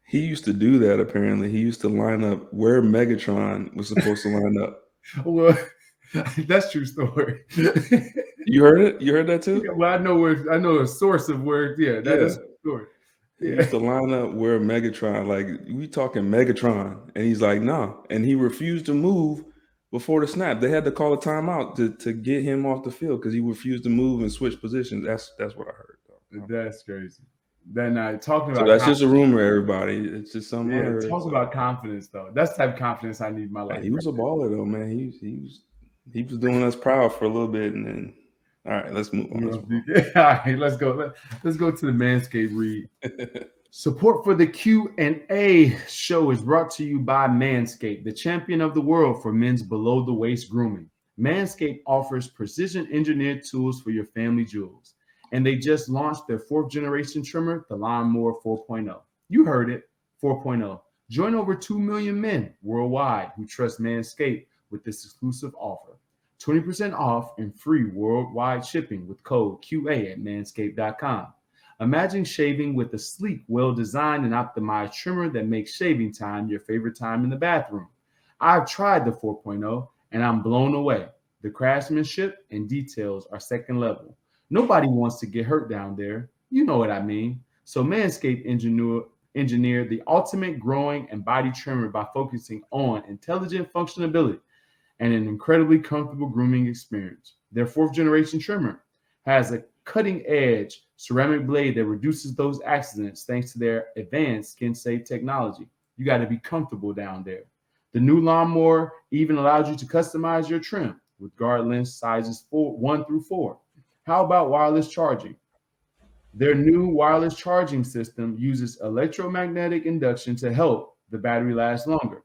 he used to do that. Apparently, he used to line up where Megatron was supposed to line up. Well, that's true story. You heard it? You heard that too? Yeah, well, I know a source of where. Yeah, that's a story. Yeah. He used to line up where Megatron, like we talking Megatron, and he's like, nah, and he refused to move before the snap. They had to call a timeout to get him off the field because he refused to move and switch positions. That's what I heard. That's crazy. Then talking about. So that's just a rumor, everybody. It's just something. Yeah, talk about confidence though. That's the type of confidence I need in my life. He was a baller though, man. He was doing us proud for a little bit, and then. All right, let's move on. All right, let's go. Let's go to the Manscaped read. Support for the Q&A show is brought to you by Manscaped, the champion of the world for men's below-the-waist grooming. Manscaped offers precision-engineered tools for your family jewels, and they just launched their 4th-generation trimmer, the Lawnmower 4.0. You heard it, 4.0. Join over 2 million men worldwide who trust Manscaped with this exclusive offer. 20% off and free worldwide shipping with code QA at manscaped.com. Imagine shaving with a sleek, well-designed and optimized trimmer that makes shaving time your favorite time in the bathroom. I've tried the 4.0 and I'm blown away. The craftsmanship and details are second level. Nobody wants to get hurt down there. You know what I mean. So Manscaped engineered the ultimate growing and body trimmer by focusing on intelligent functionality and an incredibly comfortable grooming experience. Their 4th-generation trimmer has a cutting-edge ceramic blade that reduces those accidents thanks to their advanced skin-safe technology. You got to be comfortable down there. The new lawnmower even allows you to customize your trim with guard length sizes 1 through 4. How about wireless charging? Their new wireless charging system uses electromagnetic induction to help the battery last longer.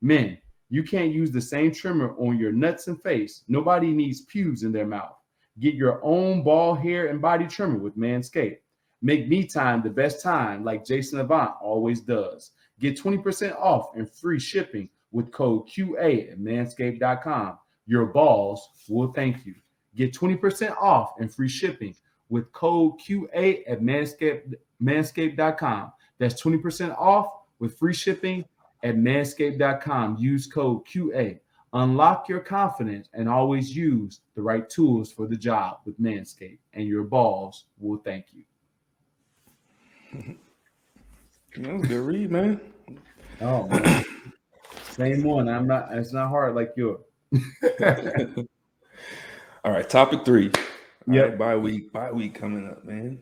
Men, you can't use the same trimmer on your nuts and face. Nobody needs pubes in their mouth. Get your own ball, hair, and body trimmer with Manscaped. Make me time the best time like Jason Avant always does. Get 20% off and free shipping with code QA at manscaped.com. Your balls will thank you. Get 20% off and free shipping with code QA at manscaped.com. That's 20% off with free shipping at manscaped.com. Use code QA. Unlock your confidence and always use the right tools for the job with Manscaped, and your balls will thank you. That was a good read, man. Oh, man. Same one. It's not hard like yours. All right, topic 3. Yep. All right, bye week coming up, man.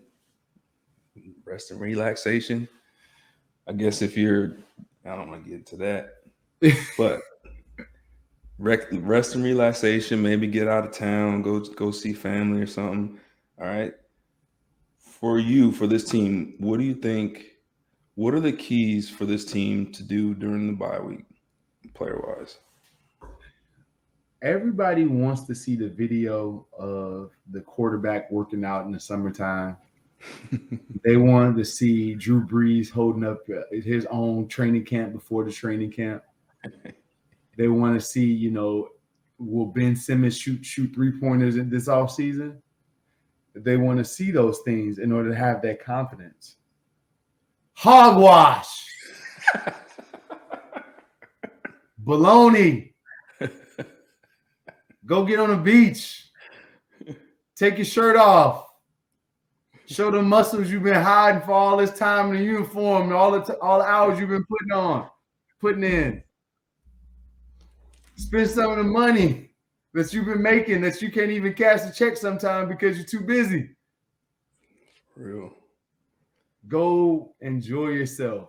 Rest and relaxation. I guess I don't want to get into that, but rest and relaxation. Maybe get out of town, go see family or something. All right. For this team, what do you think? What are the keys for this team to do during the bye week, player wise? Everybody wants to see the video of the quarterback working out in the summertime. They wanted to see Drew Brees holding up his own training camp before the training camp. They want to see, will Ben Simmons shoot 3-pointers in this offseason? They want to see those things in order to have that confidence. Hogwash. Baloney. Go get on the beach. Take your shirt off. Show the muscles you've been hiding for all this time in the uniform and all the hours you've been putting in. Spend some of the money that you've been making that you can't even cash a check sometime because you're too busy. Real. Go enjoy yourself.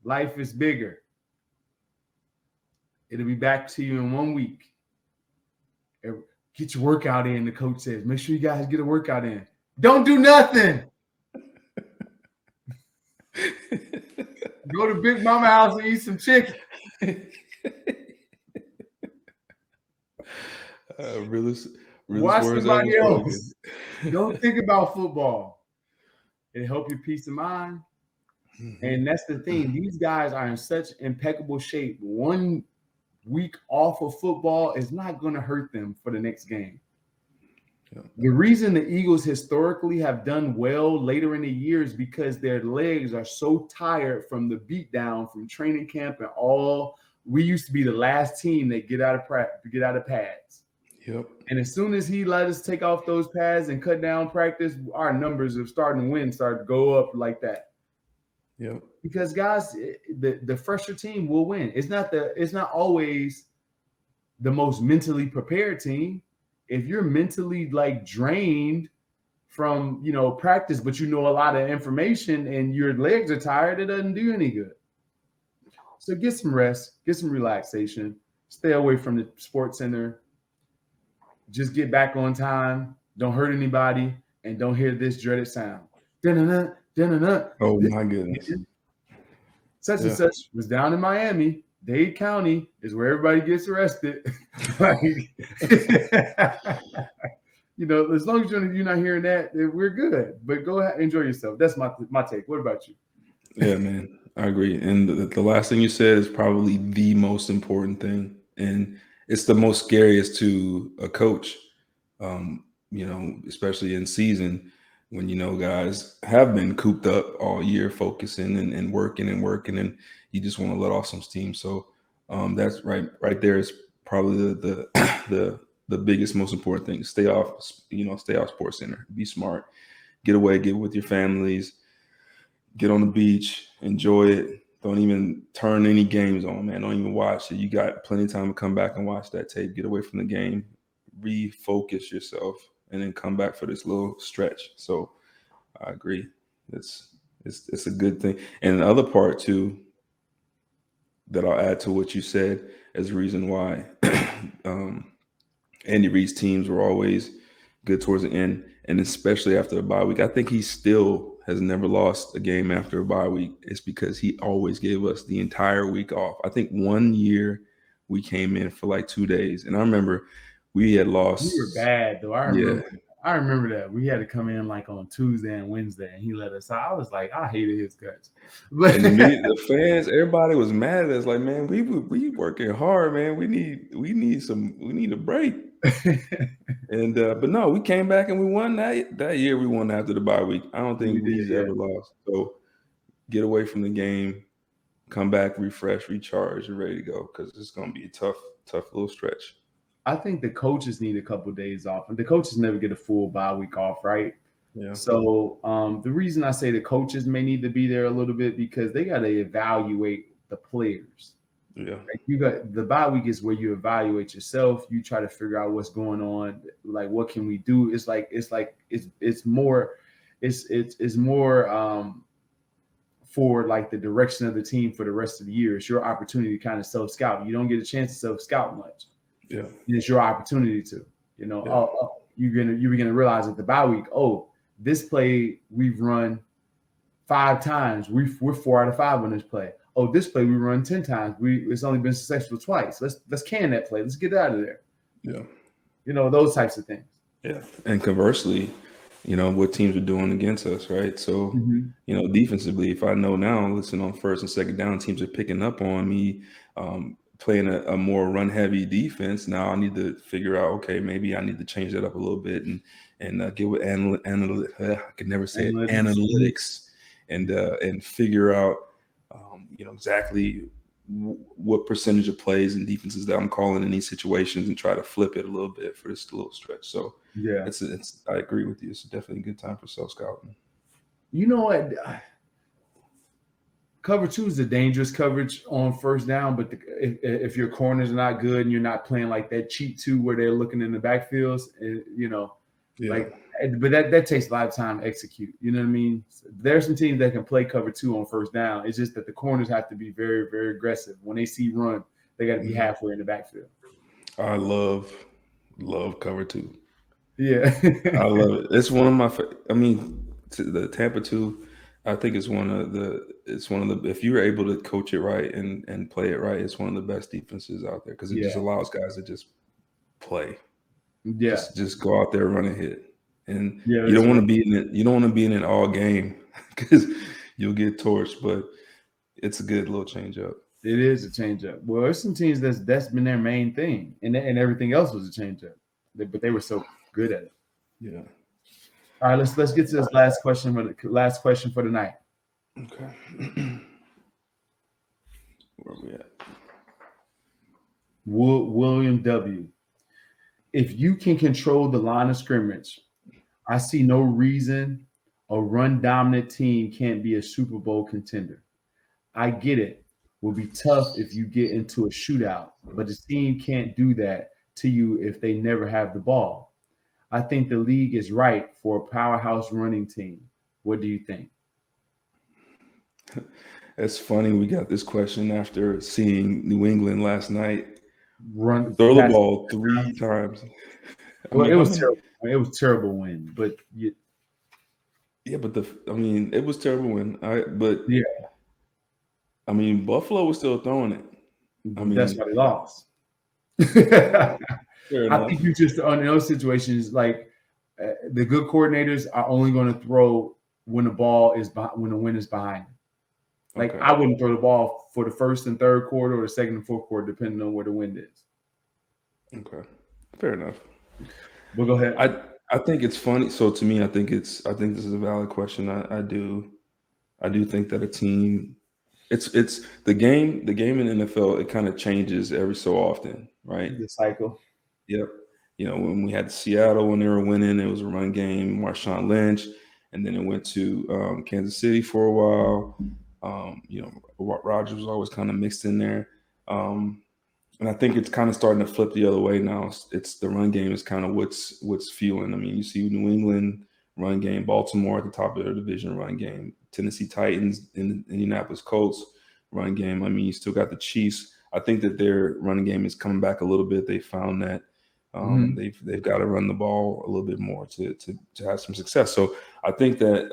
Life is bigger. It'll be back to you in 1 week. Get your workout in, the coach says. Make sure you guys get a workout in. Don't do nothing. Go to Big Mama house and eat some chicken. Watch somebody else. Don't think about football. It'll help your peace of mind. And that's the thing. These guys are in such impeccable shape. 1 week off of football is not going to hurt them for the next game. Yeah. The reason the Eagles historically have done well later in the year is because their legs are so tired from the beatdown from training camp and all. We used to be the last team that get out of pads. Yep. And as soon as he let us take off those pads and cut down practice, our numbers of starting to win start to go up like that. Yep. Because guys, the fresher team will win. It's not always the most mentally prepared team. If you're mentally drained from practice, but a lot of information and your legs are tired, it doesn't do any good. So get some rest, get some relaxation, stay away from the sports center. Just get back on time. Don't hurt anybody, and don't hear this dreaded sound. Da-na-na. Oh my goodness. Such and such was down in Miami. Dade County is where everybody gets arrested. As long as you're not hearing that, we're good. But go ahead, enjoy yourself. That's my take. What about you? Yeah, man, I agree. And the last thing you said is probably the most important thing, and it's the most scariest to a coach. Especially in season. When guys have been cooped up all year, focusing and working, and you just want to let off some steam. So that's right there is probably the biggest, most important thing. Stay off Sports Center. Be smart. Get away. Get with your families. Get on the beach. Enjoy it. Don't even turn any games on, man. Don't even watch it. You got plenty of time to come back and watch that tape. Get away from the game. Refocus yourself. And then come back for this little stretch. So I agree. It's a good thing. And the other part too that I'll add to what you said as a reason why Andy Reid's teams were always good towards the end, and especially after the bye week. I think he still has never lost a game after a bye week. It's because he always gave us the entire week off. I think 1 year we came in for 2 days, and I remember we had lost. We were bad though. I remember that. We had to come in on Tuesday and Wednesday, and he let us out. I was like, I hated his guts. But the fans, everybody was mad at us. Like, man, we working hard, man. We need a break. And but no, we came back and we won that year. We won after the bye week. I don't think we've ever lost. So get away from the game, come back, refresh, recharge, and ready to go, because it's gonna be a tough little stretch. I think the coaches need a couple of days off, and the coaches never get a full bye week off, right? Yeah. So the reason I say the coaches may need to be there a little bit because they got to evaluate the players. Yeah. Like you got the bye week is where you evaluate yourself. You try to figure out what's going on. Like, what can we do? It's more for like the direction of the team for the rest of the year. It's your opportunity to kind of self scout. You don't get a chance to self scout much. Yeah. It's your opportunity to, you're gonna realize at the bye week, this play we've run 5 times. We're 4 out of 5 on this play. Oh, this play we run 10 times. It's only been successful twice. Let's can that play. Let's get out of there. Yeah. Those types of things. Yeah. And conversely, what teams are doing against us, right? So, defensively, if I know now, listen, on first and second down, teams are picking up on me, playing a more run heavy defense. Now I need to figure out, okay, maybe I need to change that up a little bit and get with I can never say analytics and figure out, exactly what percentage of plays and defenses that I'm calling in these situations and try to flip it a little bit for this little stretch. So yeah, I agree with you. It's definitely a good time for self-scouting. You know what? Cover 2 is a dangerous coverage on first down, but if your corners are not good and you're not playing like that cheat 2 where they're looking in the backfields, but that takes a lot of time to execute. You know what I mean? There's some teams that can play cover 2 on first down. It's just that the corners have to be very, very aggressive. When they see run, they got to be halfway in the backfield. I love cover 2. Yeah. I love it. It's one of my the Tampa 2, I think it's one of the if you're able to coach it right and play it right, it's one of the best defenses out there because it just allows guys to just play. Yeah. Just go out there, run and hit. And you don't want to be in it. You don't want to be in it all game because you'll get torched. But it's a good little change up. It is a change up. Well, there's some teams that's been their main thing, and everything else was a change up. But they were so good at it. Yeah. All right, let's get to this last question for the night. Okay. Where are we at? William W. If you can control the line of scrimmage, I see no reason a run-dominant team can't be a Super Bowl contender. I get it. Will be tough if you get into a shootout, but the team can't do that to you if they never have the ball. I think the league is right for a powerhouse running team. What do you think? It's funny we got this question after seeing New England last night throw the ball 3 times. Well, it was terrible. It was a terrible win, but it was terrible win. Buffalo was still throwing it. That's why they lost. I think you just on those situations, like the good coordinators are only going to throw when the ball is when the wind is behind. Like I wouldn't throw the ball for the first and third quarter or the second and fourth quarter, depending on where the wind is. Okay, fair enough. Well, go ahead. I think it's funny. So to me, I think this is a valid question. I do think that a team, it's the game in the NFL. It kind of changes every so often, right? The cycle. Yep. When we had Seattle when they were winning, it was a run game, Marshawn Lynch, and then it went to Kansas City for a while. Rodgers was always kind of mixed in there. And I think it's kind of starting to flip the other way now. It's the run game is kind of what's fueling. You see New England run game, Baltimore at the top of their division run game, Tennessee Titans, and Indianapolis Colts run game. You still got the Chiefs. I think that their running game is coming back a little bit. They found that they've got to run the ball a little bit more to have some success. So I think that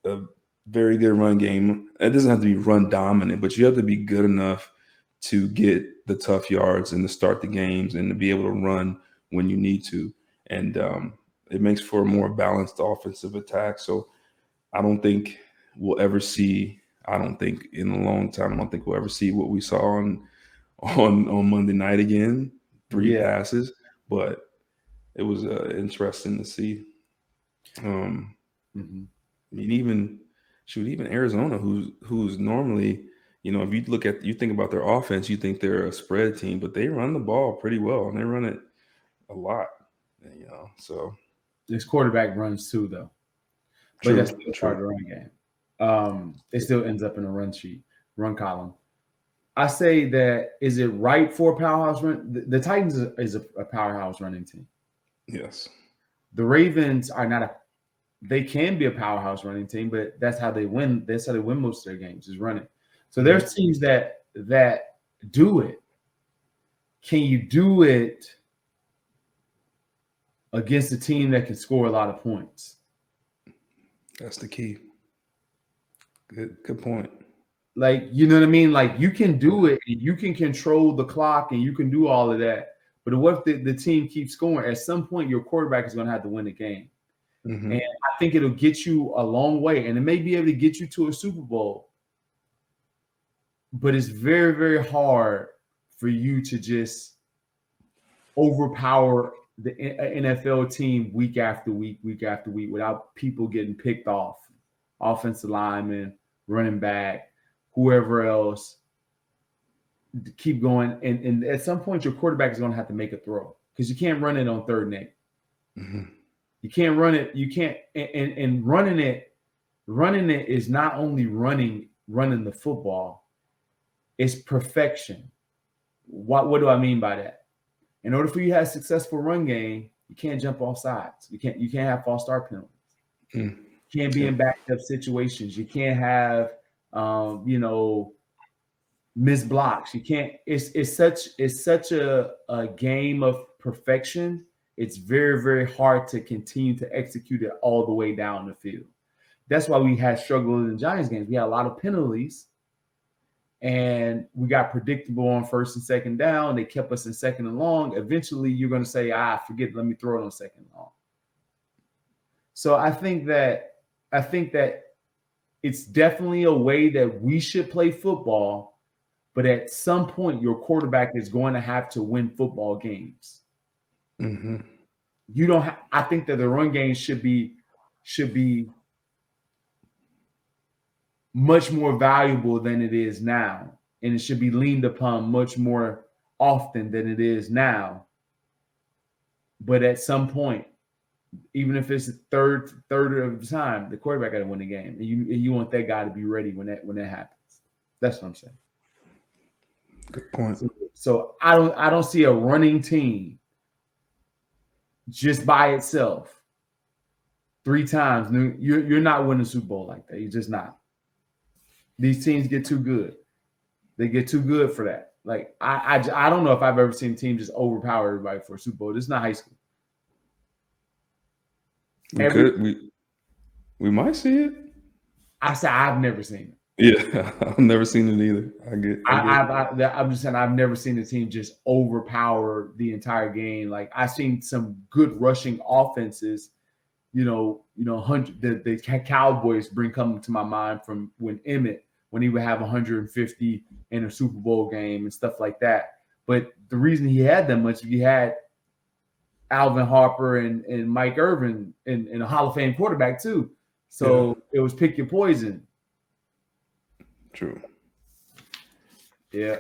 a very good run game, it doesn't have to be run dominant, but you have to be good enough to get the tough yards and to start the games and to be able to run when you need to. And it makes for a more balanced offensive attack. So I don't think we'll ever see, in a long time, I don't think we'll ever see what we saw on Monday night again, 3 passes, but it was interesting to see. Even Arizona, who's normally, if you think about their offense, you think they're a spread team, but they run the ball pretty well and they run it a lot, so. This quarterback runs too, though. But that's part of the run game. It still ends up in a run column. I say that is it right for a powerhouse run? The Titans is a powerhouse running team. Yes. The Ravens are not they can be a powerhouse running team, but that's how they win. That's how they win most of their games is running. So there's teams that do it. Can you do it against a team that can score a lot of points? That's the key. Good point. Like, you know what I mean? Like, you can do it and you can control the clock and you can do all of that. But what if the team keeps scoring? At some point, your quarterback is going to have to win the game. And I think it'll get you a long way. And it may be able to get you to a Super Bowl. But it's very, very hard for you to just overpower the NFL team week after week without people getting picked off. Offensive linemen, running back, whoever else, keep going. And at some point, your quarterback is going to have to make a throw because you can't run it on 3rd and 8. You can't run it. You can't. And running it is not only running the football. It's perfection. What do I mean by that? In order for you to have a successful run game, you can't jump off sides. You can't have false start penalties. You can't be in backed up situations. You can't have missed blocks. You can't. It's such a game of perfection. It's very, very hard to continue to execute it all the way down the field. That's why we had struggle in the Giants games. We had a lot of penalties. And we got predictable on 1st and 2nd down. They kept us in 2nd and long. Eventually, you're going to say, forget it. Let me throw it on 2nd and long. So I think that it's definitely a way that we should play football. But at some point, your quarterback is going to have to win football games. You don't. I think that the run game should be much more valuable than it is now. And it should be leaned upon much more often than it is now. But at some point, even if it's the third of the time, the quarterback got to win the game. And you want that guy to be ready when that happens. That's what I'm saying. Good point. So I don't see a running team just by itself 3 times. You're not winning a Super Bowl like that. You're just not. These teams get too good. They get too good for that. Like, I don't know if I've ever seen a team just overpower everybody for a Super Bowl. This is not high school. We might see it. I said I've never seen it. Yeah, I've never seen it either. I'm just saying I've never seen a team just overpower the entire game. Like, I've seen some good rushing offenses. The Cowboys coming to my mind from when he would have 150 in a Super Bowl game and stuff like that. But the reason he had that much, he had Alvin Harper and Mike Irvin and a Hall of Fame quarterback too. So It was pick your poison. True. Yeah.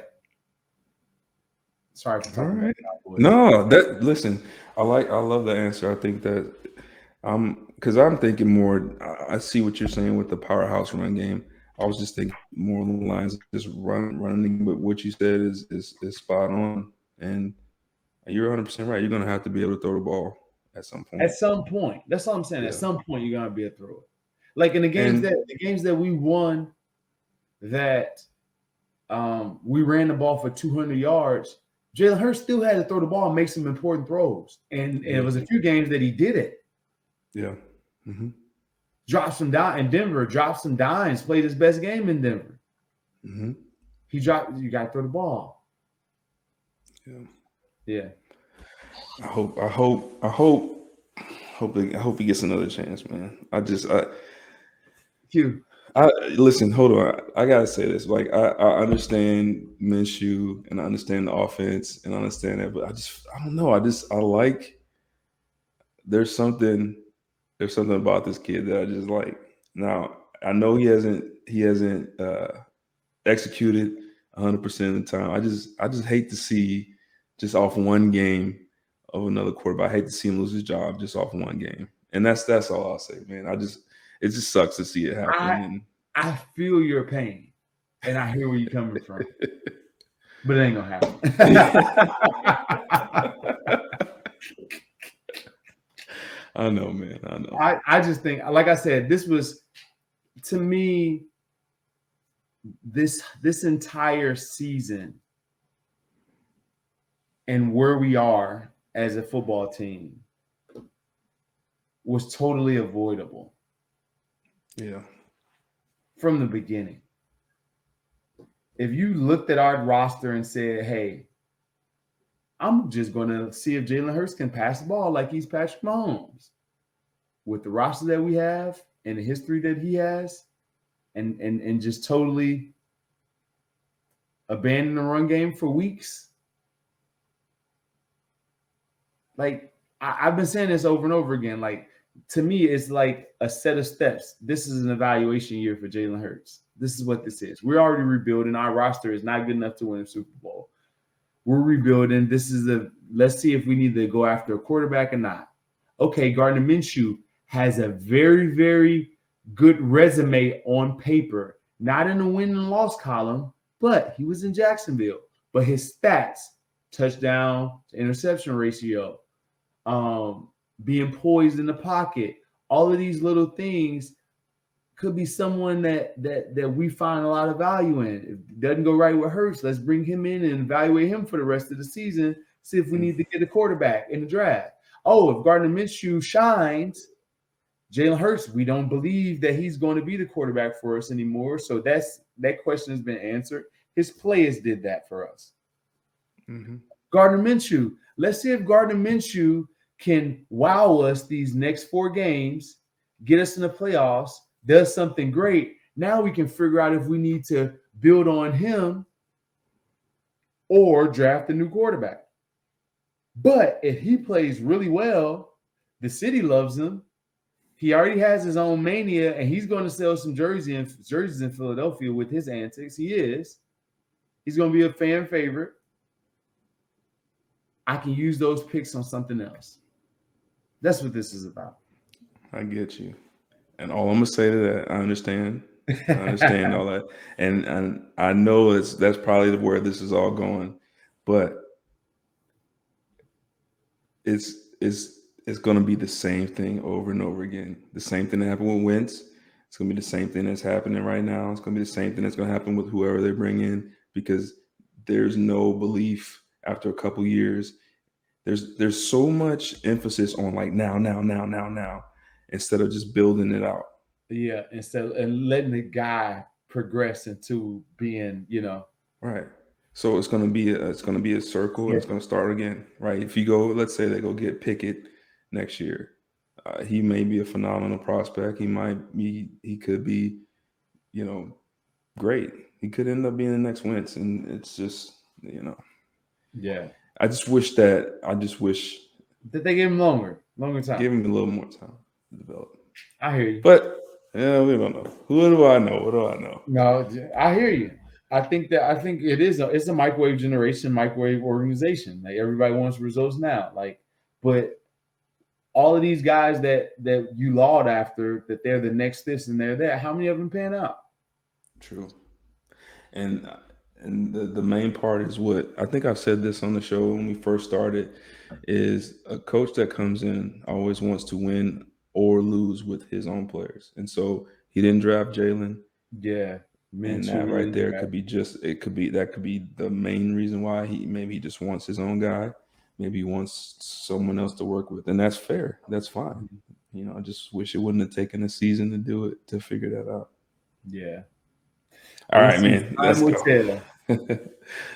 Sorry for talking about Cowboys. No, listen, I love the answer. I think that because I'm thinking more, I see what you're saying with the powerhouse run game. I was just thinking more along the lines of just running, but what you said is spot on. And you're 100% right. You're going to have to be able to throw the ball at some point. At some point. That's all I'm saying. Yeah. At some point, you're going to be able to throw it. Like in the games that we won that we ran the ball for 200 yards, Jalen Hurts still had to throw the ball and make some important throws. And it was a few games that he did it. Yeah. Dropped some dime in Denver, dropped some dimes, played his best game in Denver. You got to throw the ball. Yeah. I hope he gets another chance, man. Listen, hold on. I gotta say this. Like, I understand Minshew and I understand the offense and I understand that, but I don't know. I like. There's something about this kid that I just like. Now I know he hasn't executed 100% of the time. I just hate to see just off one game of another quarterback. I hate to see him lose his job just off one game. And that's all I'll say, man. It just sucks to see it happen. I feel your pain, and I hear where you're coming from. But it ain't gonna happen. I know, man. I know. I just think, like I said, this was, to me, this entire season and where we are as a football team was totally avoidable. Yeah. From the beginning. If you looked at our roster and said, hey, I'm just going to see if Jalen Hurts can pass the ball like he's Patrick Mahomes. With the roster that we have and the history that he has, and just totally abandon the run game for weeks. Like, I've been saying this over and over again. Like, to me, it's like a set of steps. This is an evaluation year for Jalen Hurts. This is what this is. We're already rebuilding. Our roster is not good enough to win a Super Bowl. We're rebuilding. This is let's see if we need to go after a quarterback or not. Okay, Gardner Minshew has a very, very good resume on paper, not in the win and loss column, but he was in Jacksonville. But his stats, touchdown to interception ratio, being poised in the pocket, all of these little things could be someone that we find a lot of value in. If it doesn't go right with Hurts, let's bring him in and evaluate him for the rest of the season, see if we need to get a quarterback in the draft. Oh, if Gardner Minshew shines, Jalen Hurts, we don't believe that he's going to be the quarterback for us anymore. So that question has been answered. His players did that for us. Mm-hmm. Gardner Minshew, let's see if Gardner Minshew can wow us these next 4 games, get us in the playoffs, does something great. Now we can figure out if we need to build on him or draft a new quarterback. But if he plays really well, the city loves him. He already has his own mania, and he's going to sell some jerseys in Philadelphia with his antics. He is. He's going to be a fan favorite. I can use those picks on something else. That's what this is about. I get you. And all I'm going to say to that, I understand. I understand all that. And I know that's probably where this is all going. But it's going to be the same thing over and over again. The same thing that happened with Wentz. It's going to be the same thing that's happening right now. It's going to be the same thing that's going to happen with whoever they bring in, because there's no belief after a couple years. There's so much emphasis on like now, instead of just building it out. Yeah, and letting the guy progress into being, right. So it's going to be a circle. Yeah. It's going to start again, right? If you go, let's say they go get Pickett next year, he may be a phenomenal prospect. He could be, great. He could end up being the next Wentz, and it's just, yeah. I just wish that they gave him longer time. Give him a little more time to develop. I hear you, but yeah, we don't know. Who do I know? What do I know? No, I hear you. I think it is it's a microwave generation, microwave organization. Like, everybody wants results now. But all of these guys that you laud after, that they're the next this and they're that, how many of them pan out? True. And the main part is what I think I've said this on the show when we first started, is a coach that comes in always wants to win or lose with his own players. And so he didn't draft Jalen. Yeah. And that right there could be that could be the main reason why he just wants his own guy. Maybe he wants someone else to work with. And that's fair. That's fine. I just wish it wouldn't have taken a season to do it, to figure that out. Yeah. All right, man. Let's go.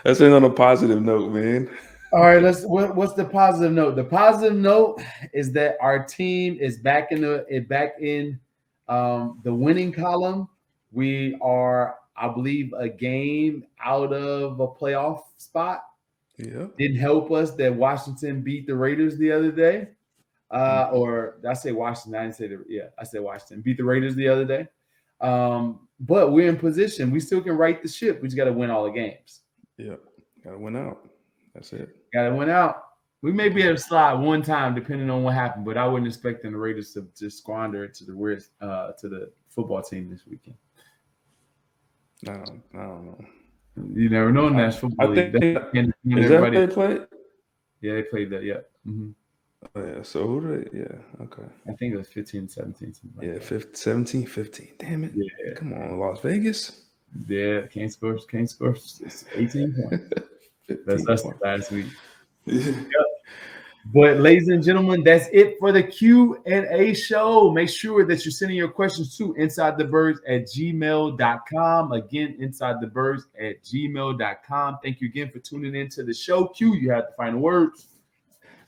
Let's end on a positive note, man. All right, what's the positive note? The positive note is that our team is back in the winning column. We are, I believe, a game out of a playoff spot. Yeah. Didn't help us that Washington beat the Raiders the other day. Or I say Washington. I didn't say I said Washington beat the Raiders the other day. But we're in position. We still can right the ship. We just got to win all the games. Yeah. Got to win out. That's it. Got to win out. We may be able to slide one time depending on what happened, but I wouldn't expect the Raiders to just squander it to the football team this weekend. I don't know. You never know in National Football League. Is that they played? Yeah, they played that. Yeah. Mm-hmm. Oh, yeah. So who did they? Yeah. Okay. I think it was 15, 17. Yeah, 17, 15. Damn it. Yeah. Come on, Las Vegas. Yeah, can't score. It's 18 points. That's us last week. Yep. But ladies and gentlemen, that's it for the Q&A show. Make sure that you're sending your questions to insidethebirds@gmail.com. Again, insidethebirds@gmail.com. Thank you again for tuning in to the show. Q, you have the final words.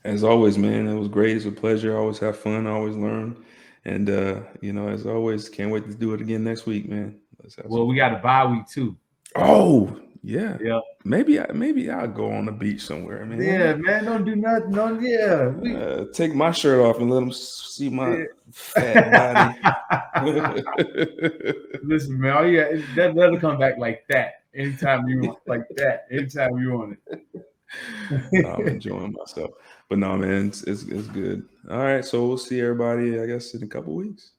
As always, man, it was great. It's a pleasure. I always have fun. I always learn. And, as always, can't wait to do it again next week, man. Well, we got a bye week too. Oh, yeah. Yeah. Maybe I'll go on the beach somewhere, man. Yeah, man. Don't do nothing. Take my shirt off and let them see my fat body. Listen, man. All you got, that'll come back like that. Anytime you want, like that. Anytime you want it. I'm enjoying myself. But no, man, it's good. All right. So we'll see everybody, I guess, in a couple weeks.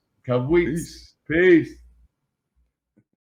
Peace.